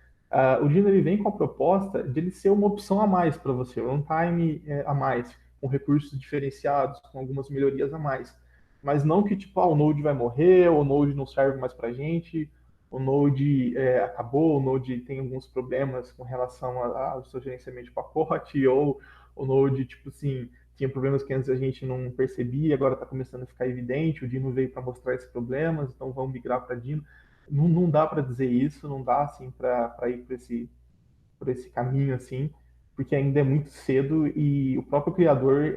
o Dino ele vem com a proposta de ele ser uma opção a mais para você, um time a mais, com recursos diferenciados, com algumas melhorias a mais. Mas não que, tipo, o Node vai morrer, o Node não serve mais para a gente, o Node acabou, o Node tem alguns problemas com relação ao seu gerenciamento de pacote, ou o Node, tipo assim, tinha problemas que antes a gente não percebia, agora está começando a ficar evidente, o Dino veio para mostrar esses problemas, então vamos migrar para Dino. Não dá para dizer isso, não dá assim para ir por esse caminho assim, porque ainda é muito cedo e o próprio criador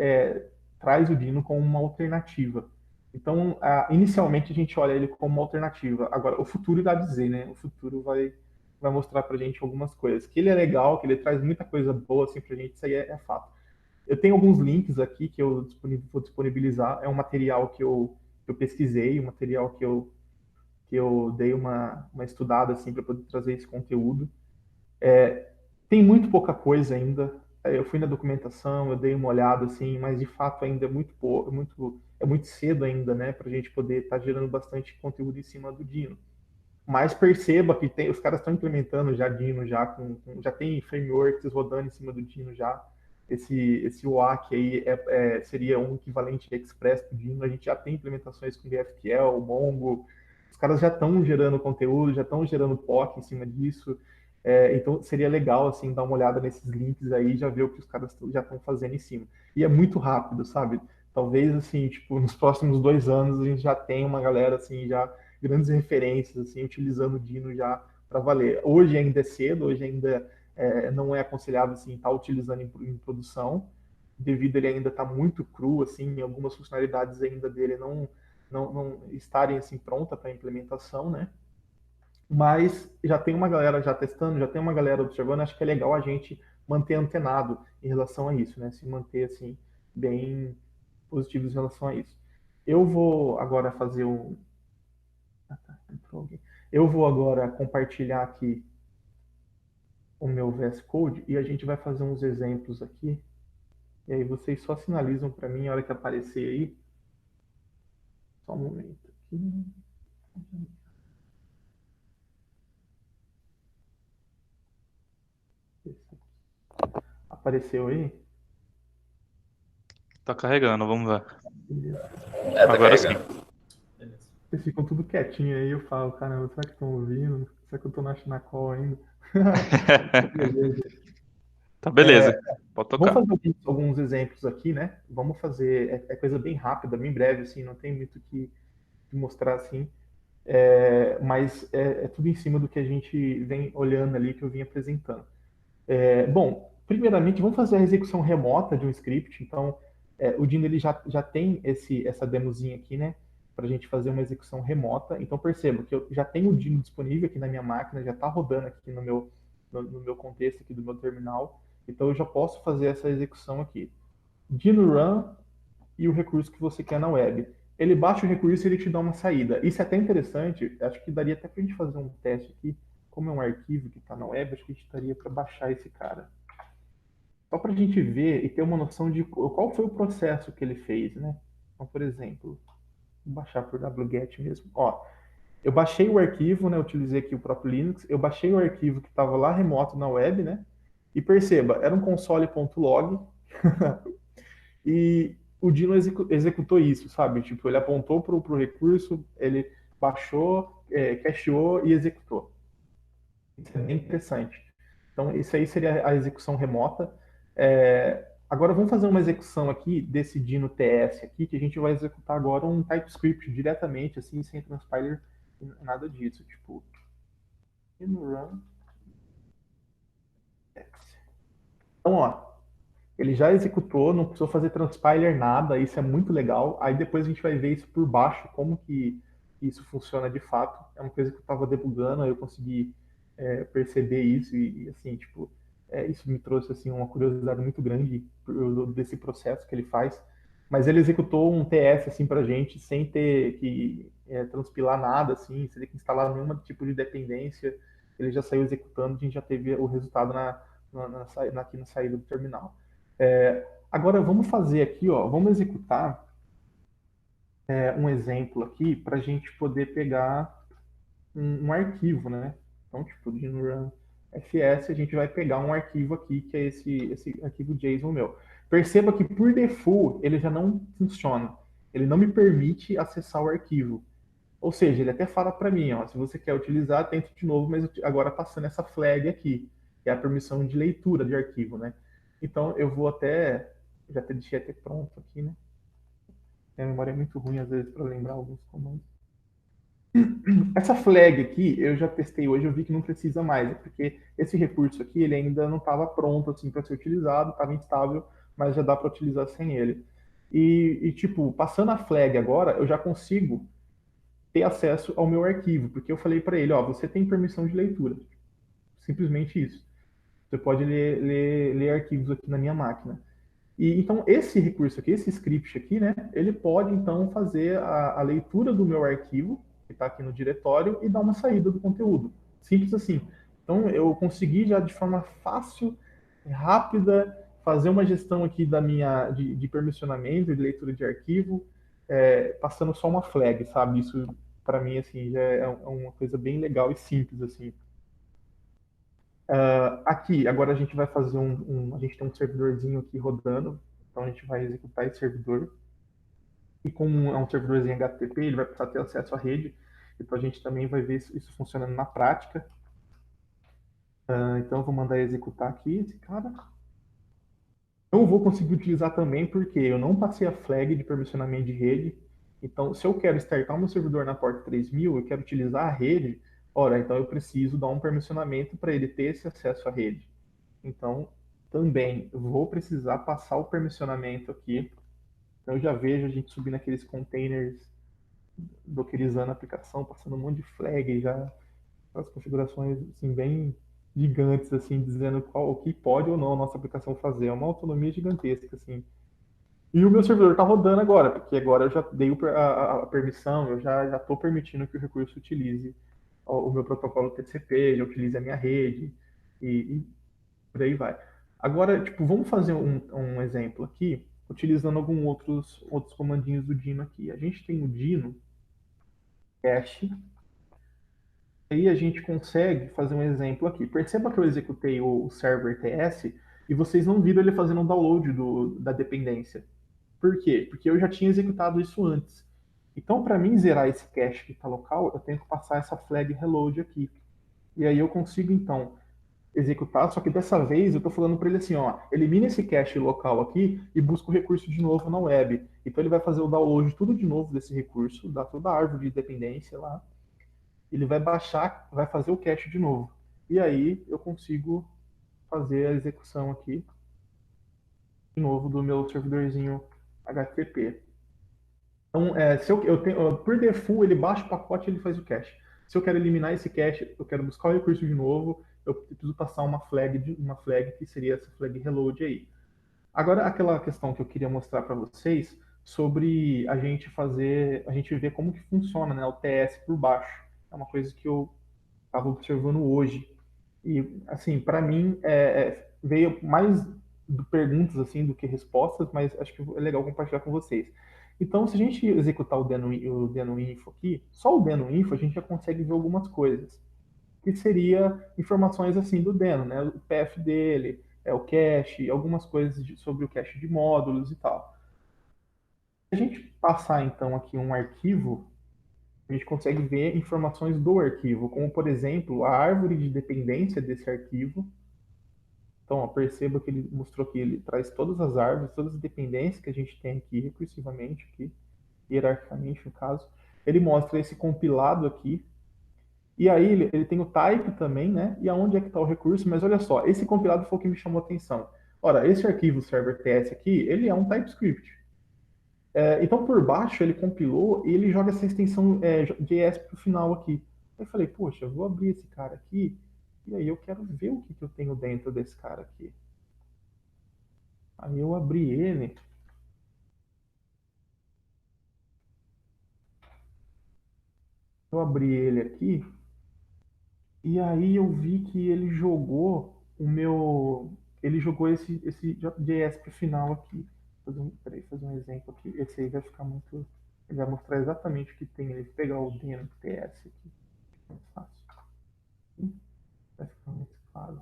traz o Dino como uma alternativa. Então, inicialmente a gente olha ele como uma alternativa. Agora, o futuro irá dizer, né? O futuro vai mostrar para a gente algumas coisas. Que ele é legal, que ele traz muita coisa boa assim para a gente, isso aí é fato. Eu tenho alguns links aqui que eu vou disponibilizar. É um material que eu pesquisei, um material que eu dei uma estudada assim para poder trazer esse conteúdo. Tem muito pouca coisa ainda. Eu fui na documentação, eu dei uma olhada assim, mas de fato ainda é muito pouco, é muito cedo ainda, né, para a gente poder estar gerando bastante conteúdo em cima do Dino. Mas perceba que os caras estão implementando já Dino, já tem frameworks rodando em cima do Dino já. Esse OAK aí seria um equivalente Express do Dino. A gente já tem implementações com GraphQL, Mongo. Os caras já estão gerando conteúdo, já estão gerando POC em cima disso. Então seria legal assim dar uma olhada nesses links aí, já ver o que os caras já estão fazendo em cima. E é muito rápido, sabe? Talvez assim, tipo, nos próximos 2 anos a gente já tem uma galera assim já grandes referências, assim, utilizando o Dino já para valer. Hoje ainda é cedo, hoje ainda não é aconselhável assim, estar utilizando em produção, devido a ele ainda estar muito cru, assim, algumas funcionalidades ainda dele não estarem assim pronta para implementação, né? Mas já tem uma galera já testando, já tem uma galera observando, acho que é legal a gente manter antenado em relação a isso, né? Se manter assim bem positivos em relação a isso. Eu vou agora fazer um, entrou alguém. Eu vou agora compartilhar aqui o meu VS Code e a gente vai fazer uns exemplos aqui. E aí vocês só sinalizam para mim a hora que aparecer aí. Só um momento aqui. Apareceu aí? Tá carregando, vamos ver. Beleza. Tá Agora sim. carregando. Beleza. Vocês ficam tudo quietinho aí, eu falo, caramba, será que estão ouvindo? Será que eu tô na call ainda? Beleza. Tá beleza. Pode Vamos tocar. fazer alguns exemplos aqui, né? Vamos fazer, coisa bem rápida, bem breve, assim, não tem muito que mostrar assim. Mas é tudo em cima do que a gente vem olhando ali, que eu vim apresentando. Bom, primeiramente, vamos fazer a execução remota de um script. Então, o Dino ele já tem essa demozinha aqui, né? Para a gente fazer uma execução remota. Então, perceba que eu já tenho o Dino disponível aqui na minha máquina, já está rodando aqui no meu contexto aqui do meu terminal. Então, eu já posso fazer essa execução aqui. Dino Run e o recurso que você quer na web. Ele baixa o recurso e ele te dá uma saída. Isso é até interessante, acho que daria até para a gente fazer um teste aqui. Como é um arquivo que está na web, acho que a gente daria para baixar esse cara. Só para a gente ver e ter uma noção de qual foi o processo que ele fez, né? Então, por exemplo, vou baixar por wget mesmo. Ó, eu baixei o arquivo, né? Utilizei aqui o próprio Linux. Eu baixei o arquivo que estava lá remoto na web, né? E perceba, era um console.log e o Dino executou isso, sabe? Tipo, ele apontou para o recurso, ele baixou, cacheou e executou. Isso é bem interessante. Então, isso aí seria a execução remota. Agora, vamos fazer uma execução aqui desse Dino TS aqui, que a gente vai executar agora um TypeScript diretamente, assim, sem transpiler, nada disso. Tipo, Dino run. Então, ó, ele já executou, não precisou fazer transpiler nada, isso é muito legal. Aí depois a gente vai ver isso por baixo, como que isso funciona de fato. É uma coisa que eu estava debugando, aí eu consegui perceber isso assim, tipo, isso me trouxe assim uma curiosidade muito grande desse processo que ele faz. Mas ele executou um TS assim para gente sem ter que transpilar nada, assim, sem ter que instalar nenhum tipo de dependência. Ele já saiu executando, a gente já teve o resultado aqui na saída do terminal. Agora vamos fazer aqui, ó, vamos executar um exemplo aqui para a gente poder pegar um arquivo, né? Então, tipo, de run fs, a gente vai pegar um arquivo aqui, que é esse arquivo JSON meu. Perceba que, por default, ele já não funciona. Ele não me permite acessar o arquivo. Ou seja, ele até fala para mim, ó, se você quer utilizar, tente de novo, mas agora passando essa flag aqui, que é a permissão de leitura de arquivo, né? Então, eu vou já deixei até pronto aqui, né? Minha memória é muito ruim, às vezes, para lembrar alguns comandos. Essa flag aqui, eu já testei hoje, eu vi que não precisa mais, porque esse recurso aqui, ele ainda não estava pronto assim para ser utilizado, estava instável, mas já dá para utilizar sem ele. Tipo, passando a flag agora, eu já consigo ter acesso ao meu arquivo, porque eu falei para ele, ó, você tem permissão de leitura. Simplesmente isso. Você pode ler arquivos aqui na minha máquina. E então esse recurso aqui, esse script aqui, né, ele pode então fazer a leitura do meu arquivo que está aqui no diretório e dar uma saída do conteúdo. Simples assim. Então eu consegui já de forma fácil, rápida, fazer uma gestão aqui de permissionamento, de leitura de arquivo, passando só uma flag, sabe? Isso para mim assim já é uma coisa bem legal e simples assim. Aqui, agora a gente vai fazer a gente tem um servidorzinho aqui rodando, então a gente vai executar esse servidor. E como é um servidorzinho HTTP, ele vai precisar ter acesso à rede, então a gente também vai ver isso funcionando na prática. Então eu vou mandar executar aqui esse cara. Não vou conseguir utilizar também porque eu não passei a flag de permissionamento de rede. Então, se eu quero startar o meu servidor na porta 3000, eu quero utilizar a rede, ora, então eu preciso dar um permissionamento para ele ter esse acesso à rede. Então, também vou precisar passar o permissionamento aqui. Então, eu já vejo a gente subindo aqueles containers, dockerizando a aplicação, passando um monte de flag, já as configurações assim, bem gigantes, assim, dizendo o que pode ou não a nossa aplicação fazer. É uma autonomia gigantesca, assim. E o meu servidor está rodando agora, porque agora eu já dei a permissão, eu já estou permitindo que o recurso utilize o meu protocolo TCP, ele utilize a minha rede, e por aí vai. Agora, tipo, vamos fazer um exemplo aqui, utilizando alguns outros comandinhos do Dino aqui. A gente tem o Dino cache, aí a gente consegue fazer um exemplo aqui. Perceba que eu executei o server TS e vocês não viram ele fazendo um download da dependência. Por quê? Porque eu já tinha executado isso antes. Então, para mim zerar esse cache que está local, eu tenho que passar essa flag reload aqui. E aí eu consigo, então, executar, só que dessa vez eu estou falando para ele assim, ó, elimina esse cache local aqui e busca o recurso de novo na web. Então ele vai fazer o download tudo de novo desse recurso, dá toda a árvore de dependência lá, ele vai baixar, vai fazer o cache de novo. E aí eu consigo fazer a execução aqui de novo do meu servidorzinho HTTP. Então, se eu tenho, por default, ele baixa o pacote e ele faz o cache. Se eu quero eliminar esse cache, eu quero buscar o recurso de novo, eu preciso passar uma flag que seria essa flag reload aí. Agora, aquela questão que eu queria mostrar para vocês sobre a gente ver como que funciona, né, o TS por baixo. É uma coisa que eu estava observando hoje. E, assim, para mim, veio mais perguntas assim do que respostas, mas acho que é legal compartilhar com vocês. Então, se a gente executar o deno info aqui, só o deno info a gente já consegue ver algumas coisas, que seria informações assim do deno, né? O path dele, o cache, algumas coisas sobre o cache de módulos e tal. Se a gente passar então aqui um arquivo, a gente consegue ver informações do arquivo, como por exemplo a árvore de dependência desse arquivo. Então, ó, perceba que ele mostrou que ele traz todas as árvores, todas as dependências que a gente tem aqui recursivamente, aqui, hierarquicamente no caso. Ele mostra esse compilado aqui. E aí ele tem o type também, né? E aonde é que está o recurso. Mas olha só, esse compilado foi o que me chamou a atenção. Ora, esse arquivo server TS aqui, ele é um TypeScript. Então, por baixo, ele compilou e ele joga essa extensão JS para o final aqui. Aí eu falei, poxa, eu vou abrir esse cara aqui e aí eu quero ver o que, que eu tenho dentro desse cara aqui. Aí eu abri ele. Eu abri ele aqui e aí eu vi que ele jogou o meu. Ele jogou esse JS para o final aqui. Peraí, fazer um exemplo aqui. Esse aí vai ficar muito. Ele vai mostrar exatamente o que tem. Ele pegar o deno TS aqui. Mais fácil. Vai ficar mais claro.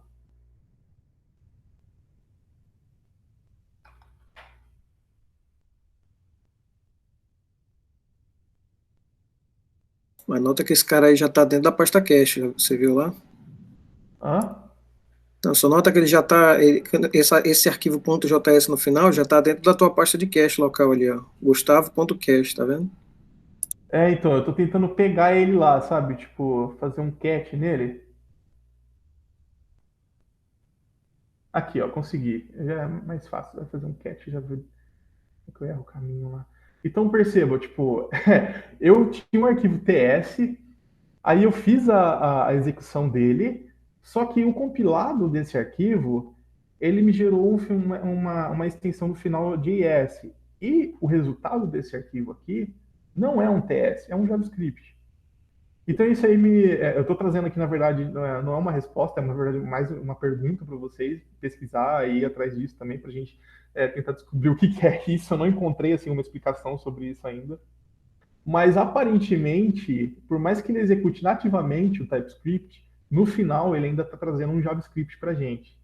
Mas nota que esse cara aí já está dentro da pasta cache, você viu lá? Hã? Então, só nota que ele já está, esse arquivo .js no final já está dentro da tua pasta de cache local ali, ó. Gustavo.cache, tá vendo? Então, eu tô tentando pegar ele lá, sabe? Tipo, fazer um catch nele. Aqui, ó, consegui. Já é mais fácil, vai fazer um catch, já vi que eu erro o caminho lá. Então perceba, tipo, eu tinha um arquivo TS, aí eu fiz a execução dele, só que o compilado desse arquivo, ele me gerou uma extensão do final JS. E o resultado desse arquivo aqui não é um TS, é um JavaScript. Então isso aí eu estou trazendo aqui, na verdade, não é uma resposta, é na verdade mais uma pergunta para vocês pesquisar e ir atrás disso também para a gente tentar descobrir o que, que é isso. Eu não encontrei assim uma explicação sobre isso ainda, mas aparentemente, por mais que ele execute nativamente o TypeScript, no final ele ainda está trazendo um JavaScript para a gente.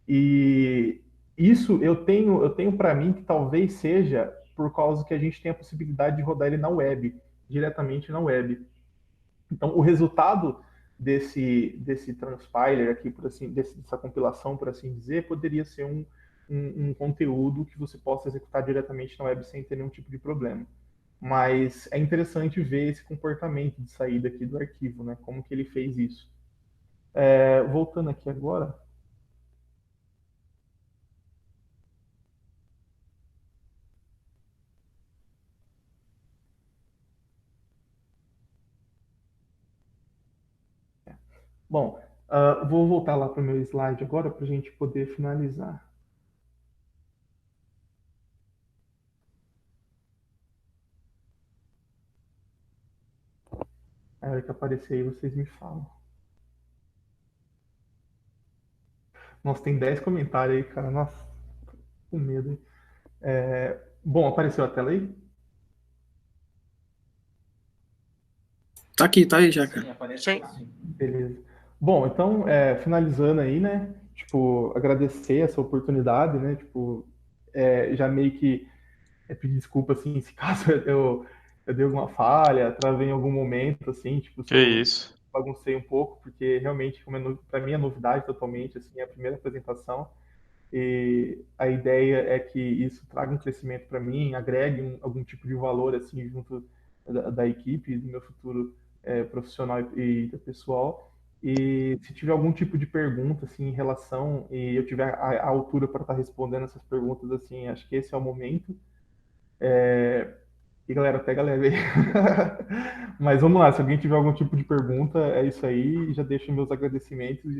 E isso eu tenho para mim que talvez seja por causa que a gente tem a possibilidade de rodar ele na web, diretamente na web. Então, o resultado desse transpiler aqui, dessa compilação, por assim dizer, poderia ser um conteúdo que você possa executar diretamente na web sem ter nenhum tipo de problema. Mas é interessante ver esse comportamento de saída aqui do arquivo, né? Como que ele fez isso. Voltando aqui agora. Bom, vou voltar lá para o meu slide agora para a gente poder finalizar. A hora que aparecer aí, vocês me falam. Nossa, tem 10 comentários aí, cara. Nossa, tô com medo, hein? Bom, apareceu a tela aí? Tá aqui, tá aí já, cara. Sim. Beleza. Bom, então, finalizando aí, né? Tipo, agradecer essa oportunidade, né? Tipo, já meio que pedir desculpa, assim, se caso eu dei alguma falha, travei em algum momento, assim, tipo, se Que eu isso. baguncei um pouco, porque realmente, como para mim é novidade totalmente, assim, é a primeira apresentação. E a ideia é que isso traga um crescimento para mim, agregue algum tipo de valor assim junto da equipe, do meu futuro profissional e pessoal. E se tiver algum tipo de pergunta assim em relação e eu tiver a altura para estar respondendo essas perguntas assim, acho que esse é o momento. E galera, pega leve aí. Mas vamos lá, se alguém tiver algum tipo de pergunta, é isso aí. Já deixo meus agradecimentos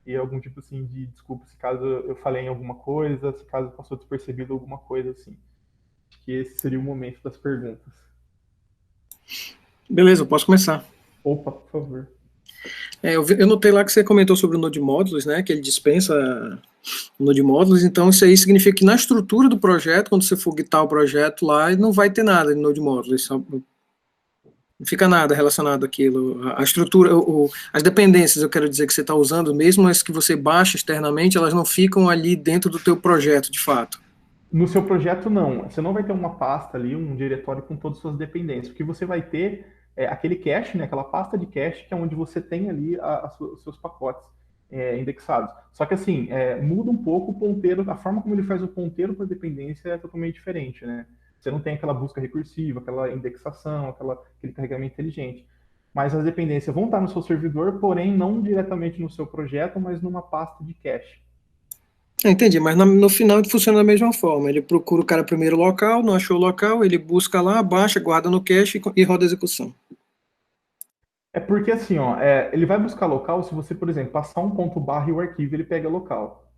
e algum tipo assim de desculpa se caso eu falei em alguma coisa, se caso passou despercebido alguma coisa assim. Acho que esse seria o momento das perguntas. Beleza, eu posso começar. Opa, por favor. Eu notei lá que você comentou sobre o Node Modules, né? Que ele dispensa Node Modules, então isso aí significa que na estrutura do projeto, quando você for gitar o projeto lá, não vai ter nada de Node Modules, não fica nada relacionado àquilo. A estrutura, as dependências, eu quero dizer, que você está usando, mesmo as que você baixa externamente, elas não ficam ali dentro do teu projeto, de fato. No seu projeto, não. Você não vai ter uma pasta ali, um diretório com todas as suas dependências. O que você vai ter é aquele cache, né, aquela pasta de cache, que é onde você tem ali os seus pacotes indexados. Só que assim, muda um pouco o ponteiro, a forma como ele faz o ponteiro para dependência é totalmente diferente, né? Você não tem aquela busca recursiva, aquela indexação, aquele carregamento inteligente. Mas as dependências vão estar no seu servidor, porém não diretamente no seu projeto, mas numa pasta de cache. Entendi, mas no final ele funciona da mesma forma. Ele procura o cara primeiro local, não achou o local, ele busca lá, baixa, guarda no cache e roda a execução. É porque assim, ó, ele vai buscar local se você, por exemplo, passar um ponto barra e o arquivo ele pega local.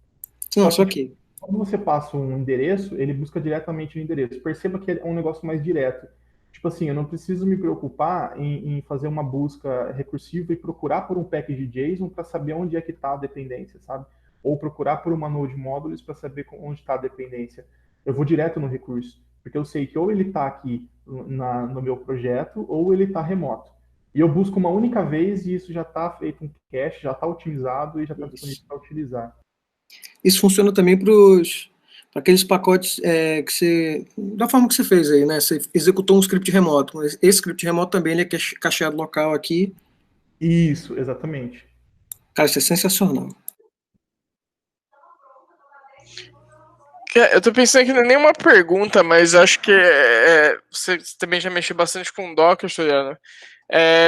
Não, Só só que tipo, que. quando você passa um endereço, ele busca diretamente o endereço. Perceba que é um negócio mais direto. Tipo assim, eu não preciso me preocupar em fazer uma busca recursiva e procurar por um package JSON para saber onde é que está a dependência, sabe? Ou procurar por uma node modules para saber onde está a dependência. Eu vou direto no recurso, porque eu sei que ou ele está aqui no meu projeto ou ele está remoto. E eu busco uma única vez e isso já está feito um cache, já está otimizado e já está disponível para utilizar. Isso funciona também para aqueles pacotes que você, da forma que você fez aí, né? Você executou um script remoto. Esse script remoto também ele é cacheado local aqui. Isso, exatamente. Cara, isso é sensacional. Eu tô pensando que não é nenhuma pergunta, mas acho que você também já mexeu bastante com Docker, Juliano.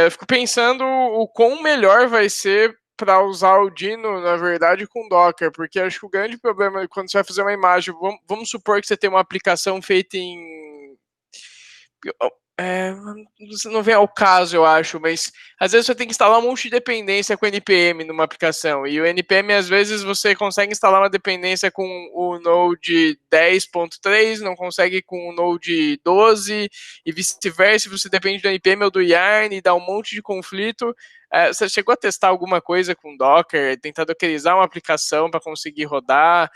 Eu fico pensando o quão melhor vai ser para usar o Dino, na verdade, com Docker, porque acho que o grande problema é quando você vai fazer uma imagem, vamos supor que você tem uma aplicação feita em não vem ao caso, eu acho, mas às vezes você tem que instalar um monte de dependência com NPM numa aplicação, e o NPM, às vezes, você consegue instalar uma dependência com o Node 10.3, não consegue com o Node 12, e vice-versa, você depende do NPM ou do Yarn, e dá um monte de conflito. Você chegou a testar alguma coisa com Docker, tentar dockerizar uma aplicação para conseguir rodar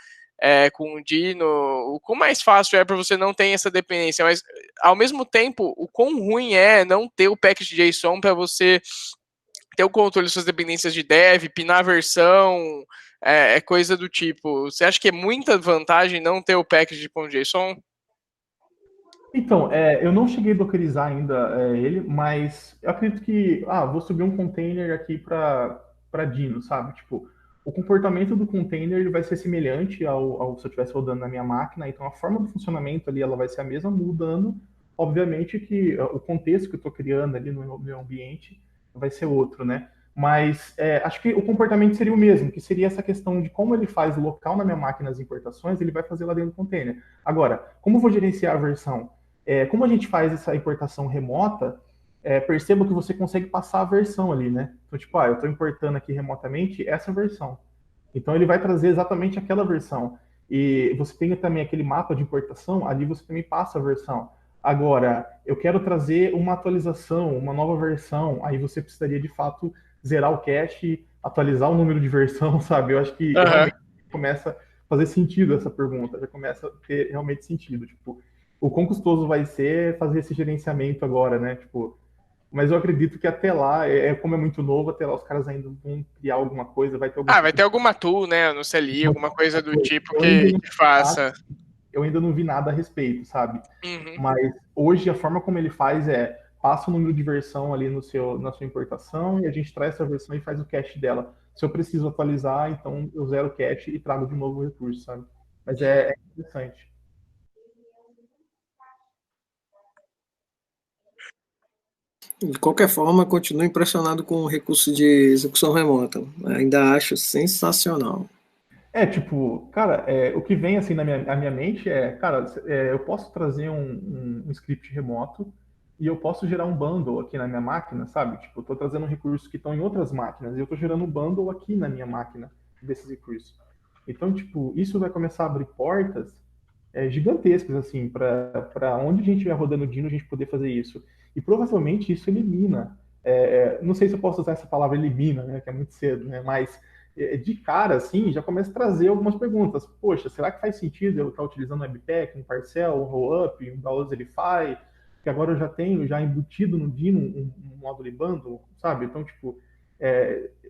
com o Dino? O quão mais fácil é para você não ter essa dependência, mas ao mesmo tempo, o quão ruim é não ter o package JSON para você ter o controle das suas dependências de dev, pinar a versão, coisa do tipo. Você acha que é muita vantagem não ter o package de .json? Então, eu não cheguei a dockerizar ainda ele, mas eu acredito que, vou subir um container aqui para Dino, sabe? Tipo, o comportamento do container ele vai ser semelhante ao se eu estivesse rodando na minha máquina, então a forma do funcionamento ali ela vai ser a mesma, mudando, obviamente, que o contexto que eu estou criando ali no meu ambiente vai ser outro, né? Mas acho que o comportamento seria o mesmo, que seria essa questão de como ele faz local na minha máquina as importações, ele vai fazer lá dentro do container. Agora, como eu vou gerenciar a versão? Como a gente faz essa importação remota, perceba que você consegue passar a versão ali, né? Então, tipo, eu estou importando aqui remotamente essa versão. Então, ele vai trazer exatamente aquela versão. E você tem também aquele mapa de importação, ali você também passa a versão. Agora, eu quero trazer uma atualização, uma nova versão, aí você precisaria, de fato, zerar o cache, atualizar o número de versão, sabe? Eu acho que realmente começa a fazer sentido essa pergunta, já começa a ter realmente sentido. Tipo, o quão custoso vai ser fazer esse gerenciamento agora, né? Tipo, mas eu acredito que até lá, como é muito novo, até lá os caras ainda vão criar alguma coisa, vai ter algum vai ter alguma tool, né, no CLI, alguma coisa do tipo que faça. Eu ainda não vi nada a respeito, sabe? Uhum. Mas hoje a forma como ele faz passa o número de versão ali na sua importação e a gente traz essa versão e faz o cache dela. Se eu preciso atualizar, então eu zero o cache e trago de novo o recurso, sabe? Mas é interessante. De qualquer forma, continuo impressionado com o recurso de execução remota. Ainda acho sensacional. Tipo, cara, o que vem assim na minha mente cara, eu posso trazer um script remoto e eu posso gerar um bundle aqui na minha máquina, sabe? Tipo, eu tô trazendo recursos que estão em outras máquinas e eu tô gerando um bundle aqui na minha máquina desses recursos. Então, tipo, isso vai começar a abrir portas gigantescas, assim, para onde a gente vai rodando o Dino, a gente poder fazer isso. E provavelmente isso elimina, não sei se eu posso usar essa palavra elimina, né, que é muito cedo, né, mas de cara, assim, já começa a trazer algumas perguntas. Poxa, será que faz sentido eu estar utilizando um Webpack, um Parcel, um Rollup, um Browserify, que agora eu já tenho já embutido no Dino um módulo bundle, sabe? Então, tipo,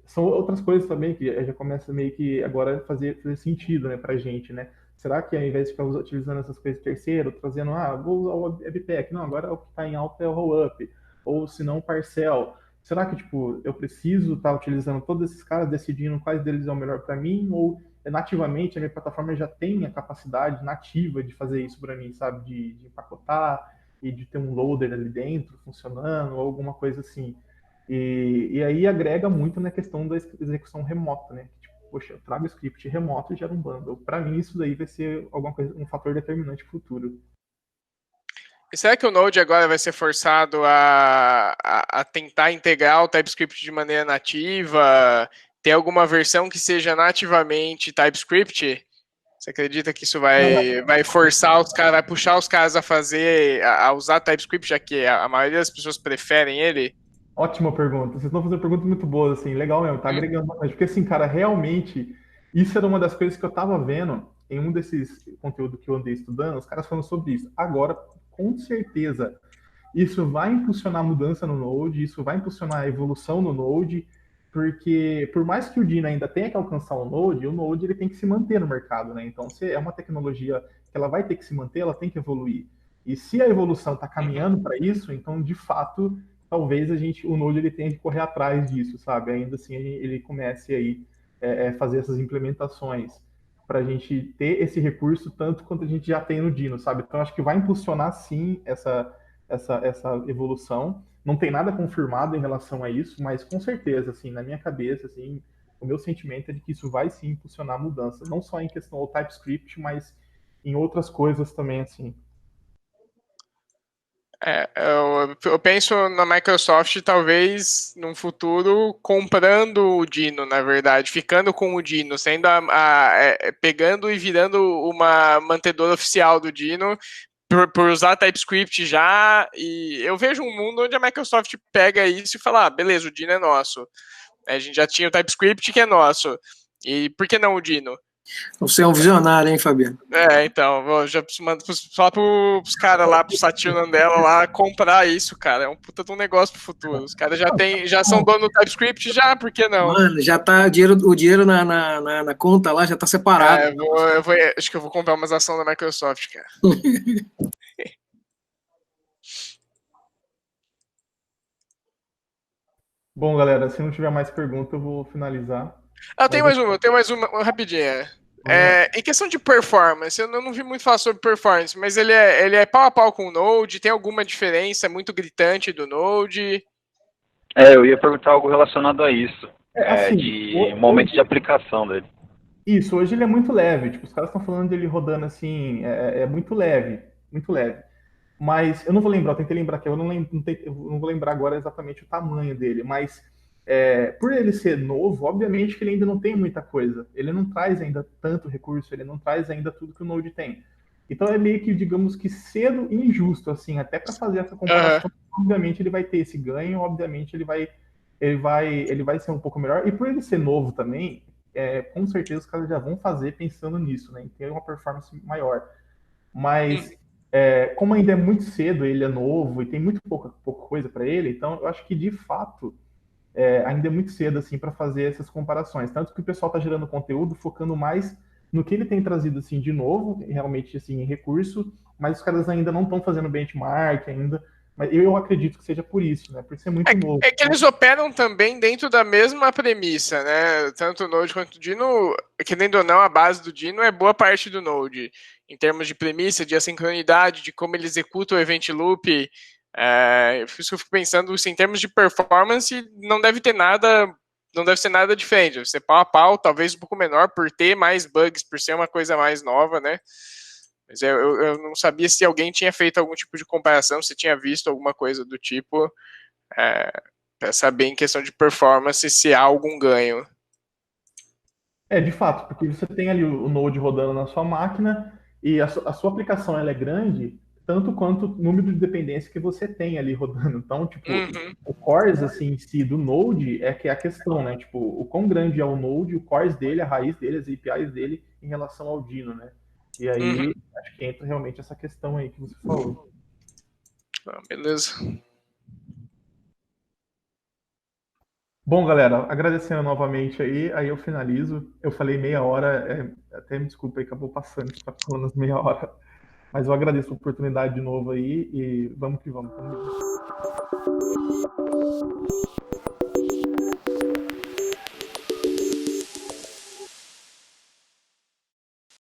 são outras coisas também que já começa meio que agora a fazer sentido, né, pra gente, né? Será que ao invés de ficar utilizando essas coisas terceiro, trazendo, vou usar o Webpack, não, agora o que está em alta é o Rollup, ou se não, o Parcel. Será que, tipo, eu preciso estar utilizando todos esses caras, decidindo quais deles é o melhor para mim, ou nativamente a minha plataforma já tem a capacidade nativa de fazer isso para mim, sabe? De empacotar e de ter um loader ali dentro funcionando, ou alguma coisa assim. E aí agrega muito na questão da execução remota, né? Tipo, poxa, eu trago o script remoto e gero um bundle. Para mim, isso daí vai ser alguma coisa, um fator determinante futuro. E será que o Node agora vai ser forçado a tentar integrar o TypeScript de maneira nativa? Tem alguma versão que seja nativamente TypeScript? Você acredita que isso vai forçar os caras, vai puxar os caras a usar TypeScript, já que a maioria das pessoas preferem ele? Ótima pergunta. Vocês estão fazendo perguntas muito boas, assim, legal mesmo, tá agregando bastante. Porque, assim, cara, realmente, isso era uma das coisas que eu tava vendo em um desses conteúdos que eu andei estudando, os caras falando sobre isso. Agora, com certeza, isso vai impulsionar a mudança no Node, isso vai impulsionar a evolução no Node, porque por mais que o Dino ainda tenha que alcançar o Node ele tem que se manter no mercado, né? Então, se é uma tecnologia que ela vai ter que se manter, ela tem que evoluir. E se a evolução está caminhando para isso, então, de fato, talvez o Node ele tenha que correr atrás disso, sabe? Ainda assim, ele comece aí fazer essas implementações para a gente ter esse recurso tanto quanto a gente já tem no Dino, sabe? Então, acho que vai impulsionar sim essa evolução. Não tem nada confirmado em relação a isso, mas com certeza, assim, na minha cabeça, assim, o meu sentimento é de que isso vai sim impulsionar a mudança, não só em questão do TypeScript, mas em outras coisas também, assim. Eu penso na Microsoft talvez num futuro comprando o Dino, na verdade, ficando com o Dino, pegando e virando uma mantedora oficial do Dino por usar TypeScript já, e eu vejo um mundo onde a Microsoft pega isso e fala, beleza, o Dino é nosso. A gente já tinha o TypeScript que é nosso, e por que não o Dino? Você é um visionário, hein, Fabiano? Então, já mando só pros caras lá, pro Satya Nadella lá, comprar isso, cara. É um puta de um negócio pro futuro. Os caras já são dono do TypeScript, já, por que não? Mano, já tá o dinheiro na conta lá, já tá separado. Acho que eu vou comprar umas ações da Microsoft, cara. Bom, galera, se não tiver mais pergunta, eu vou finalizar. Eu tenho mais uma rapidinha. Em questão de performance, eu não vi muito falar sobre performance, mas ele é pau a pau com o Node, tem alguma diferença muito gritante do Node? Eu ia perguntar algo relacionado a isso, Assim, de momento de aplicação dele. Isso, hoje ele é muito leve, tipo, os caras estão falando dele rodando assim, é muito leve, muito leve. Mas eu não vou lembrar, eu tentei lembrar aqui, eu não vou lembrar agora exatamente o tamanho dele, mas por ele ser novo, obviamente que ele ainda não tem muita coisa. Ele não traz ainda tanto recurso, ele não traz ainda tudo que o Node tem. Então é meio que, digamos que cedo e injusto, assim, até para fazer essa comparação. Obviamente ele vai ter esse ganho, obviamente ele vai ser um pouco melhor. E por ele ser novo também, com certeza os caras já vão fazer pensando nisso, né, em ter uma performance maior. Mas como ainda é muito cedo, ele é novo e tem muito pouca coisa para ele, então eu acho que de fato ainda é muito cedo assim para fazer essas comparações. Tanto que o pessoal está gerando conteúdo focando mais no que ele tem trazido assim de novo, realmente assim em recurso, mas os caras ainda não estão fazendo benchmark ainda. Mas eu acredito que seja por isso, né? Por ser muito novo. É que eles operam também dentro da mesma premissa, né? Tanto o Node quanto o Dino, querendo ou não, a base do Dino é boa parte do Node. Em termos de premissa, de assincronidade, de como ele executa o event loop. Por isso que eu fico pensando, assim, em termos de performance, não deve ser nada diferente. Deve ser pau a pau, talvez um pouco menor, por ter mais bugs, por ser uma coisa mais nova, né? Mas eu não sabia se alguém tinha feito algum tipo de comparação, se tinha visto alguma coisa do tipo, para saber em questão de performance se há algum ganho. De fato, porque você tem ali o Node rodando na sua máquina e a sua aplicação ela é grande, tanto quanto o número de dependência que você tem ali rodando. Então, tipo, Uhum. o cores, assim, em si, do Node é que é a questão, né? Tipo, o quão grande é o Node, o cores dele, a raiz dele, as APIs dele em relação ao Dino, né? E aí, Uhum. acho que entra realmente essa questão aí que você falou. Beleza. Bom, galera, agradecendo novamente aí eu finalizo. Eu falei meia hora, até me desculpa aí, acabou passando, está falando as meia hora. Mas eu agradeço a oportunidade de novo aí e vamos que vamos. Tamo junto.